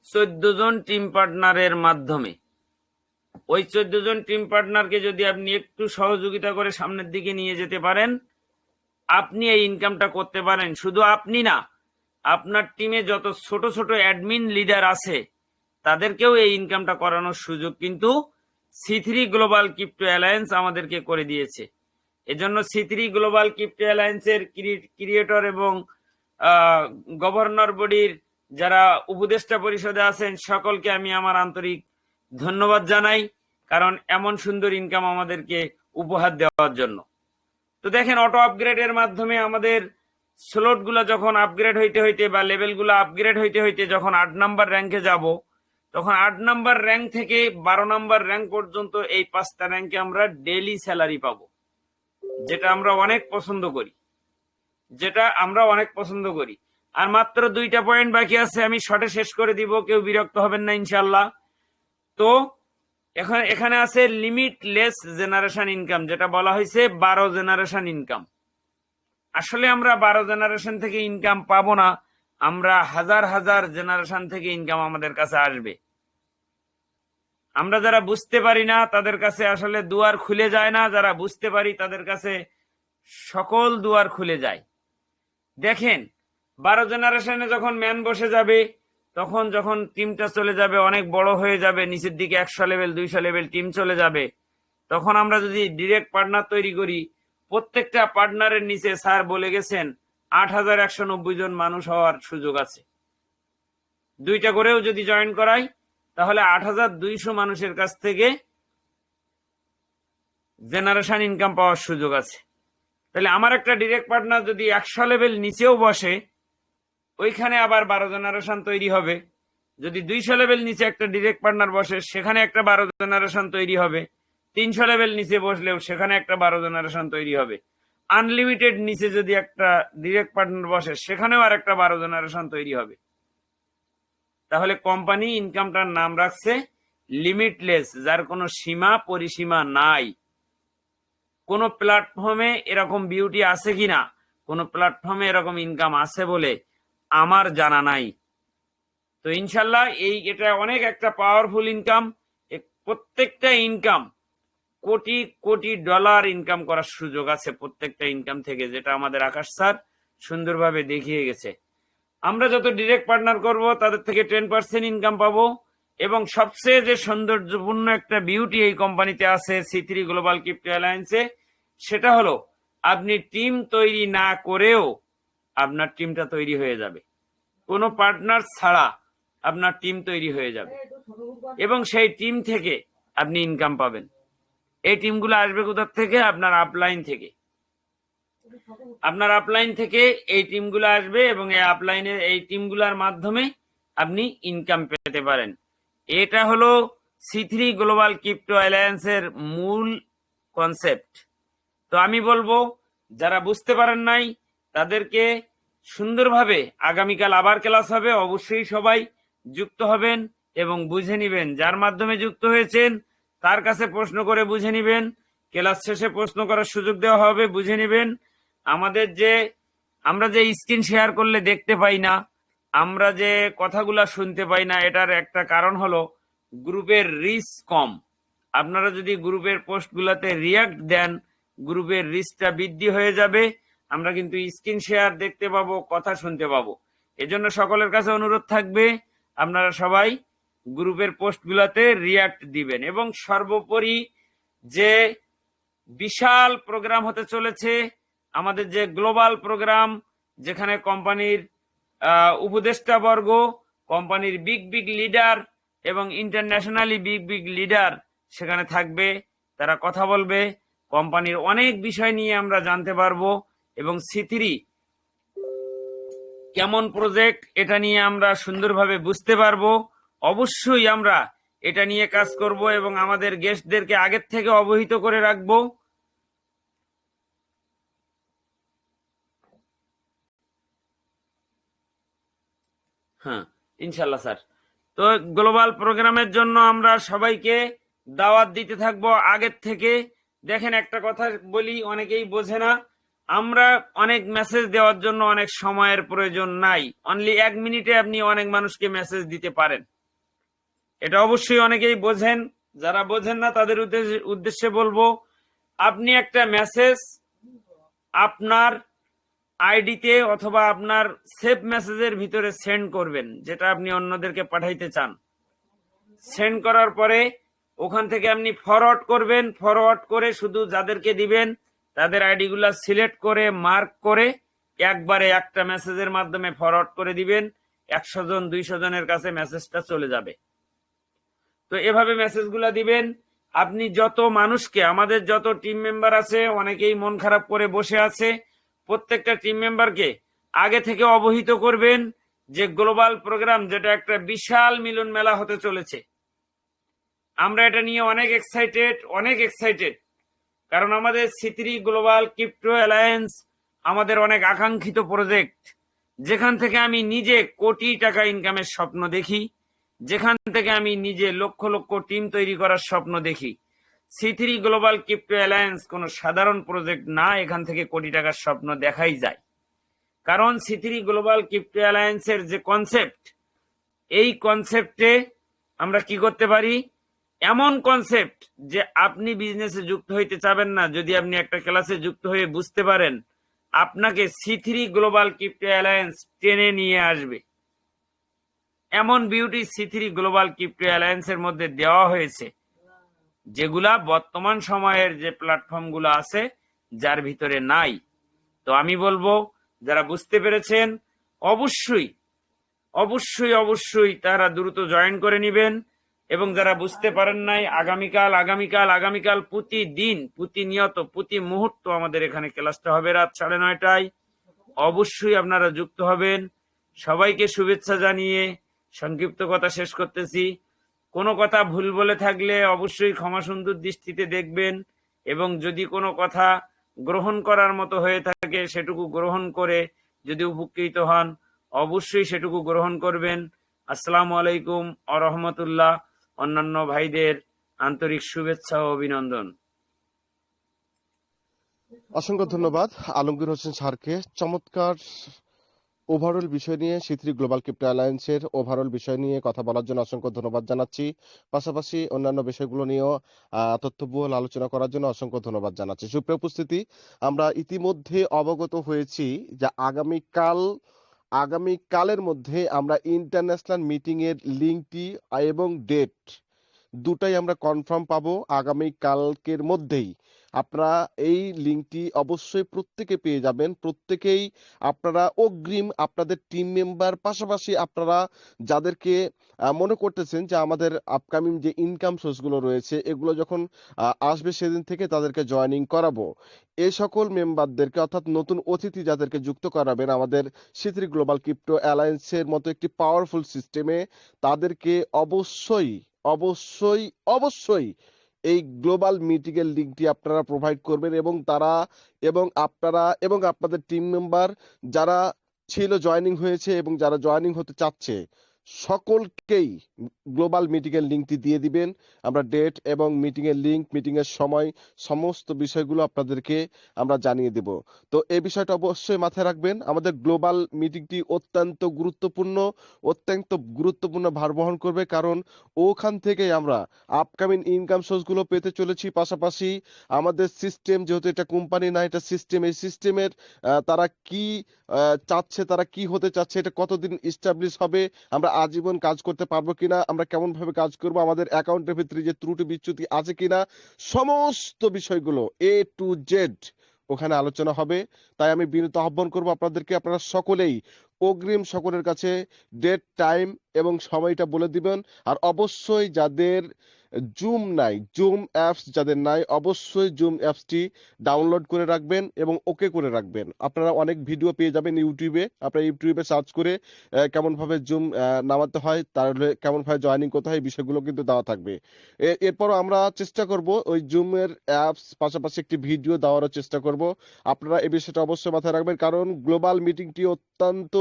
14 জন টিম পার্টনারের মাধ্যমে। ওই 14 জন টিম পার্টনারকে যদি আপনি একটু সহযোগিতা করে সামনের দিকে নিয়ে যেতে পারেন, আপনি এই ইনকামটা করতে পারেন। শুধু আপনি না, আপনার টিমে যত ছোট ছোট অ্যাডমিন লিডার আছে তাদেরকেও এই ইনকামটা করানোর সুযোগ কিন্তু C3 গ্লোবাল ক্রিপ্টো অ্যালায়েন্স আমাদেরকে করে দিয়েছে। এজন্য C3 গ্লোবাল ক্রিপ্টো অ্যালায়েন্সের ক্রিয়েটর এবং গভর্নর বডির যারা উপদেষ্টা পরিষদে আছেন সকলকে আমি আমার আন্তরিক ধন্যবাদ জানাই, কারণ এমন সুন্দর ইনকাম আমাদেরকে উপহার দেওয়ার জন্য। তো দেখেন, অটো আপগ্রেডের মাধ্যমে আমাদের স্লট গুলা যখন আপগ্রেড হইতে হইতে বা লেভেল গুলা আপগ্রেড হইতে হইতে যখন 8 নাম্বার র্যাঙ্কে যাব, তখন 8 নাম্বার র্যাঙ্ক থেকে 12 নাম্বার র্যাঙ্ক পর্যন্ত এই 5টা র্যাঙ্কে আমরা ডেইলি স্যালারি পাবো, যেটা আমরা অনেক পছন্দ করি। আর মাত্র 2টা পয়েন্ট বাকি আছে, আমি শর্টে শেষ করে দিব, কেউ বিরক্ত হবেন না ইনশাল্লাহ। তো এখানে আছে লিমিটলেস জেনারেশন ইনকাম, যেটা বলা হয়েছে 12 জেনারেশন ইনকাম। আসলে আমরা 12 জেনারেশন থেকে ইনকাম পাবো না, আমরা হাজার হাজার জেনারেশন থেকে ইনকাম আমাদের কাছে আসবে। আমরা যারা বুঝতে পারি না তাদের কাছে আসলে দুয়ার খুলে যায় না, যারা বুঝতে পারি তাদের কাছে সকল দুয়ার খুলে যায়। দেখেন, 12 জেনারেশনে যখন ম্যান বসে যাবে, তখন যখন টিমটা চলে যাবে, অনেক বড় হয়ে যাবে, নিচের দিকে 100 লেভেল 200 লেভেল টিম চলে যাবে, তখন আমরা যদি ডিরেক্ট পার্টনার তৈরি করি, প্রত্যেকটা পার্টনারের নিচে স্যার বলে গেছেন 8190 জন মানুষ হওয়ার সুযোগ আছে। 2টা করেও যদি জয়েন করাই, তাহলে 8200 মানুষের কাছ থেকে জেনারেশন ইনকাম পাওয়ার সুযোগ আছে। তাহলে আমার একটা ডিরেক্ট পার্টনার যদি 100 লেভেল নিচেও বসে, ওইখানে আবার 12 জেনারেশন তৈরি হবে। যদি 200 লেভেল নিচে একটা ডিরেক্ট পার্টনার বসে, সেখানে একটা 12 জেনারেশন তৈরি হবে। 300 লেভেল নিচে বসলেও সেখানে একটা 12 জেনারেশন তৈরি হবে। আনলিমিটেড নিচে যদি একটা ডিরেক্ট পার্টনার বসে, সেখানেও আর একটা 12 জেনারেশন তৈরি হবে। তাহলে কোম্পানি ইনকামটার নাম রাখছে লিমিটলেস, যার কোনো সীমা পরিসীমা নাই। কোন প্ল্যাটফর্মে এরকম বিউটি আছে কিনা, কোন প্ল্যাটফর্মে এরকম ইনকাম আছে বলে আমার জানা নাই। তো ইনশাল্লাহ এটা অনেক একটা পাওয়ারফুল ইনকাম। প্রত্যেকটা income crore crore dollar income করার সুযোগ আছে প্রত্যেকটা ইনকাম থেকে, যেটা আমাদের আকাশ স্যার সুন্দরভাবে দেখিয়ে গেছে। আমরা যত ডিরেক্ট পার্টনার করব, তাদের থেকে 10% ইনকাম পাবো। এবং সবচেয়ে যে সৌন্দর্যপূর্ণ একটা বিউটি এই কোম্পানিতে আছে C3 গ্লোবাল ক্রিপ্টো অ্যালায়েন্সে, সেটা হলো আপনি টিম তৈরি না করেও আপনার টিমটা তৈরি হয়ে যাবে। কোনো পার্টনার ছাড়া আপনার টিম তৈরি হয়ে যাবে এবং সেই টিম থেকে আপনি ইনকাম পাবেন। এই টিমগুলো আসবে কোথা থেকে? আপনার আপলাইন থেকে। আপনার আপলাইন থেকে এই টিমগুলো আসবে এবং এই আপলাইনের এই টিমগুলোর মাধ্যমে আপনি ইনকাম পেতে পারেন। এটা হলো C3 গ্লোবাল ক্রিপ্টো অ্যালায়েন্সের মূল কনসেপ্ট। তো আমি বলবো যারা বুঝতে পারেন নাই তাদেরকে সুন্দরভাবে আগামীকাল আবার ক্লাস হবে, অবশ্যই সবাই যুক্ত হবেন এবং বুঝে নিবেন। যার মাধ্যমে যুক্ত হয়েছেন তার কাছে প্রশ্ন করে বুঝে নিবেন, ক্লাস শেষে প্রশ্ন করার সুযোগ দেওয়া হবে, বুঝে নিবেন। আমরা যে স্ক্রিন শেয়ার করলে দেখতে পাই না, আমরা যে কথাগুলা শুনতে পাই না, এটার একটা কারণ হলো গ্রুপের রিচ কম। আপনারা যদি গ্রুপের পোস্টগুলোতে রিয়াক্ট দেন, গ্রুপের রিচটা বৃদ্ধি হয়ে যাবে, আমরা কিন্তু স্ক্রিন শেয়ার দেখতে পাবো, কথা শুনতে পাবো। এজন্য সকলের কাছে অনুরোধ থাকবে আপনারা সবাই গ্রুপের পোস্টগুলোতে রিয়াক্ট দিবেন। এবং সর্বোপরি যে বিশাল প্রোগ্রাম হতে চলেছে, আমাদের যে গ্লোবাল প্রোগ্রাম, যেখানে কোম্পানির উপদেষ্টা বর্গ, কোম্পানির বিগ বিগ লিডার এবং ইন্টারন্যাশনালি বিগ বিগ লিডার সেখানে থাকবে, তারা কথা বলবে, কোম্পানির অনেক বিষয় নিয়ে আমরা জানতে পারবো এবং C3 কেমন প্রজেক্ট এটা নিয়ে আমরা সুন্দরভাবে বুঝতে পারবো। অবশ্যই আমরা এটা নিয়ে কাজ করব এবং আমাদের গেস্টদেরকে আগের থেকে অবহিত করে রাখবো। হ্যাঁ, ইনশাল্লাহ স্যার। তো গ্লোবাল প্রোগ্রামের জন্য আমরা সবাইকে দাওয়াত দিতে থাকবো আগের থেকে। দেখেন, একটা কথা বলি, অনেকেই বোঝে না, আমরা অনেক মেসেজ দেওয়ার জন্য অনেক সময়ের প্রয়োজন নাই। অনলি 1 মিনিটে আপনি অনেক মানুষকে মেসেজ দিতে পারেন। এটা অবশ্যই অনেকেই বোঝেন, যারা বোঝেন না তাদের উদ্দেশ্যে বলবো, আপনি একটা মেসেজ আপনার আইডিতে অথবা আপনার সেভ মেসেজের ভিতরে সেন্ড করবেন, যেটা আপনি অন্যদেরকে পাঠাইতে চান। সেন্ড করার পরে ওখান থেকে আপনি ফরওয়ার্ড করবেন। ফরওয়ার্ড করে শুধু যাদেরকে দিবেন তাদের আইডি গুলা সিলেক্ট করে মার্ক করে একবারে একটা মেসেজের মাধ্যমে ফরওয়ার্ড করে দিবেন। 100 জন 200 জনের কাছে মেসেজটা চলে যাবে। তো এভাবে মেসেজগুলা দিবেন। আপনি যত মানুষকে, আমাদের যত টিম মেম্বার আছে, অনেকেই মন খারাপ করে বসে আছে, প্রত্যেকটা টিম মেম্বারকে আগে থেকে অবহিত করবেন যে গ্লোবাল প্রোগ্রাম, যেটা একটা বিশাল মিলন মেলা হতে চলেছে। আমরা এটা নিয়ে অনেক এক্সাইটেড, কারণ আমাদের C3 গ্লোবাল ক্রিপ্টো অ্যালায়েন্স আমাদের অনেক আকাঙ্ক্ষিত প্রজেক্ট, যেখান থেকে আমি নিজে কোটি টাকা ইনকামের স্বপ্ন দেখি, যেখান থেকে আমি নিজে লক্ষ লক্ষ টিম তৈরি করার স্বপ্ন দেখি। C3 গ্লোবাল ক্রিপ্টো অ্যালায়েন্স কোনো সাধারণ প্রজেক্ট না, এখান থেকে কোটি টাকার স্বপ্ন দেখাই যায়। কারণ C3 গ্লোবাল ক্রিপ্টো অ্যালায়েন্সের যে কনসেপ্ট, এই কনসেপ্টে আমরা কি করতে পারি, এমন কনসেপ্ট যে আপনি বিজনেসে যুক্ত হইতে চাবেন না, যদি আপনি একটা ক্লাসে যুক্ত হয়ে বুঝতে পারেন, আপনাকে C3 গ্লোবাল ক্রিপ্টো অ্যালায়েন্স টেনে নিয়ে আসবে। এমন বিউটি C3 গ্লোবাল ক্রিপ্টো অ্যালায়েন্সের মধ্যে দেওয়া হয়েছে, যেগুলা বর্তমান সময়ের যে প্ল্যাটফর্মগুলো আছে যার ভিতরে নাই। তো আমি বলবো, যারা বুঝতে পেরেছেন অবশ্যই অবশ্যই অবশ্যই তারা দ্রুত জয়েন করে নেবেন। এবং যারা বুঝতে পারেন নাই, আগামীকাল প্রতিদিন, প্রতিনিয়ত, প্রতি মুহূর্ত আমাদের এখানে ক্লাসটা হবে রাত 9:30টায়। অবশ্যই আপনারা যুক্ত হবেন। সবাইকে শুভেচ্ছা জানিয়ে সংক্ষিপ্ত কথা শেষ করতেছি। কোনো কথা ভুল বলে থাকলে অবশ্যই ক্ষমা সুন্দর দৃষ্টিতে দেখবেন, এবং যদি কোনো কথা গ্রহণ করার মতো হয়ে থাকে সেটুকু গ্রহণ করে যদি উপকৃত হন অবশ্যই সেটুকু গ্রহণ করবেন। আসসালামু আলাইকুম ওয়া রাহমাতুল্লাহ। অন্যান্য ভাইদের আন্তরিক শুভেচ্ছা ও অভিনন্দন। অসংখ্য ধন্যবাদ আলমগীর হোসেন স্যারকে। চমৎকার ওভারঅল বিষয় নিয়ে C3 গ্লোবাল ক্রিপ্টো অ্যালায়েন্সের ওভারঅল বিষয় নিয়ে কথা বলার জন্য অসংখ্য ধন্যবাদ জানাচ্ছি। পাশাপাশি অন্যান্য বিষয়গুলো নিয়েও তথ্যবহুল আলোচনা করার জন্য অসংখ্য ধন্যবাদ জানাচ্ছি। সুপ্রিয় উপস্থিতি, আমরা ইতিমধ্যে অবগত হয়েছি যে আগামীকালের মধ্যে আমরা ইন্টারন্যাশনাল মিটিং এর লিঙ্কটি এবং ডেট দুটাই আমরা কনফার্ম পাবো আগামীকালকের মধ্যেই। আপনারা এই লিঙ্কটি অবশ্যই প্রত্যেকে পেয়ে যাবেন। প্রত্যেকেই আপনারা অগ্রিম আপনাদের টিম মেম্বার পাশাপাশি আপনারা যাদেরকে মনে করতেছেন যে আমাদের আপকামিং যে ইনকাম সোর্স গুলো রয়েছে এগুলো যখন আসবে সেদিন থেকে তাদেরকে জয়েনিং করাবো। এই সকল মেম্বারদেরকে অর্থাৎ নতুন অতিথি যাদেরকে যুক্ত করাবেন আমাদের C3 গ্লোবাল ক্রিপ্টো অ্যালায়েন্সের মতো একটি পাওয়ারফুল সিস্টেমে, তাদেরকে অবশ্যই অবশ্যই অবশ্যই এই গ্লোবাল মিটিং এর লিঙ্কটি আপনারা প্রোভাইড করবেন এবং তারা এবং আপনারা এবং আপনাদের টিম মেম্বার যারা ছিল জয়েনিং হয়েছে এবং যারা জয়েনিং হতে চাচ্ছে সকলকেই গ্লোবাল মিটিং এর লিঙ্কটি দিয়ে দিবেন। আমরা ডেট এবং মিটিং এর লিঙ্ক, মিটিং এর সময়, সমস্ত বিষয়গুলো আপনাদেরকে আমরা জানিয়ে দেব। তো এই বিষয়টা অবশ্যই মাথায় রাখবেন। আমাদের গ্লোবাল মিটিংটি অত্যন্ত গুরুত্বপূর্ণ ভার বহন করবে, কারণ ওখান থেকেই আমরা আপকামিং ইনকাম সোর্স গুলো পেতে চলেছি। পাশাপাশি আমাদের সিস্টেম, যেহেতু এটা কোম্পানি না, এটা সিস্টেম, এই সিস্টেমের তারা কি চাচ্ছে, তারা কি হতে চাচ্ছে, এটা কতদিন ইস্টাবলিশ হবে, আমরা আজীবন কাজ করতে পারবো কিনা, আমরা কেমন ভাবে কাজ করব, আমাদের অ্যাকাউন্টের ভিতরে যে ত্রুটি বিচ্যুতি আছে কিনা, সমস্ত বিষয়গুলো A to Z ওখানে আলোচনা হবে। তাই আমি বিনীত আহ্বান করবো আপনাদেরকে, আপনারা সকলেই অগ্রিম সকলের কাছে ডেট, টাইম এবং সময়টা বলে দিবেন। আর অবশ্যই যাদের জুম অ্যাপস যাদের নাই, অবশ্যই জুম অ্যাপসটি ডাউনলোড করে রাখবেন এবং ওকে করে রাখবেন। আপনারা অনেক ভিডিও পেয়ে যাবেন ইউটিউবে, আপনারা ইউটিউবে সার্চ করে কেমন ভাবে জুম নামাতে হয়, তাহলে কেমন ভাবে জয়েনিং করতে হয়, এই বিষয়গুলো কিন্তু দেওয়া থাকবে। এরপরও আমরা চেষ্টা করব ওই জুমের অ্যাপস পাশাপাশি একটি ভিডিও দেওয়ারও চেষ্টা করব। আপনারা এই বিষয়টা অবশ্যই মাথায় রাখবেন, কারণ গ্লোবাল মিটিংটি অত্যন্ত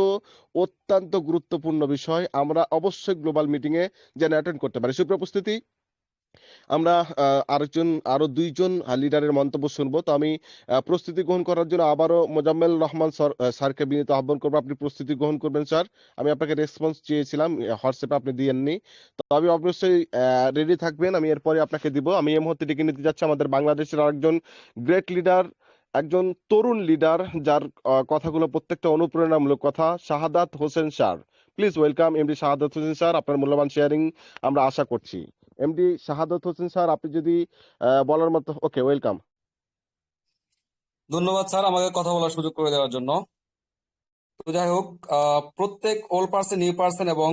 অত্যন্ত গুরুত্বপূর্ণ বিষয়। আমরা অবশ্যই গ্লোবাল মিটিং এ যেন অ্যাটেন্ড করতে পারি। সুপ্রস্তুতি, আমরা আরো দুইজন লিডারের মন্তব্য শুনবো। তো আমি প্রস্তুতি গ্রহণ করার জন্য আবারও মোজাম্মেল রহমান স্যারকে বিনীত আহ্বান করবো, আপনি প্রস্তুতি গ্রহণ করবেন স্যার। আমি আপনাকে রেসপন্স চেয়েছিলাম, হোয়াটসঅ্যাপে আপনি দিয়েননি। তো আমি অবশ্যই রেডি থাকবেন, আমি এরপরে আপনাকে দিব। আমি এই মুহূর্তে ডেকে নিতে যাচ্ছি আমাদের বাংলাদেশের আরেকজন গ্রেট লিডার, একজন তরুণ লিডার, যার কথাগুলো প্রত্যেকটা অনুপ্রেরণামূলক কথা, Shahadat Hossain sir. Please welcome MD Shahadat Hossain sir, আপনার মূল্যবান শেয়ারিং আমরা আশা করছি। এমডি শাহাদাত হোসেন স্যার, আপনি যদি বলার মতো, ওকে, ওয়েলকাম। ধন্যবাদ স্যার আমাকে কথা বলার সুযোগ করে দেওয়ার জন্য। তো যাই হোক, প্রত্যেক ওল্ড পার্সন, নিউ পার্সন এবং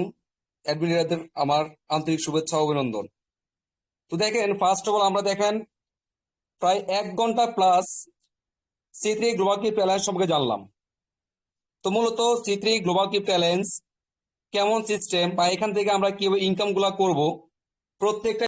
অ্যাডমিনিস্ট্রেটরদের আমার আন্তরিক শুভেচ্ছা ও অভিনন্দন। তো দেখেন, ফার্স্ট অফ অল আমরা দেখেন প্রায় 1 ঘন্টা plus C3 global crypto alliance সম্পর্কে জানলাম। তো মূলত C3 গ্লোবাল ক্রিপ্টো অ্যালায়েন্স কেমন সিস্টেম বা এখান থেকে আমরা কিভাবে ইনকাম গুলা করবো, প্রত্যেকটা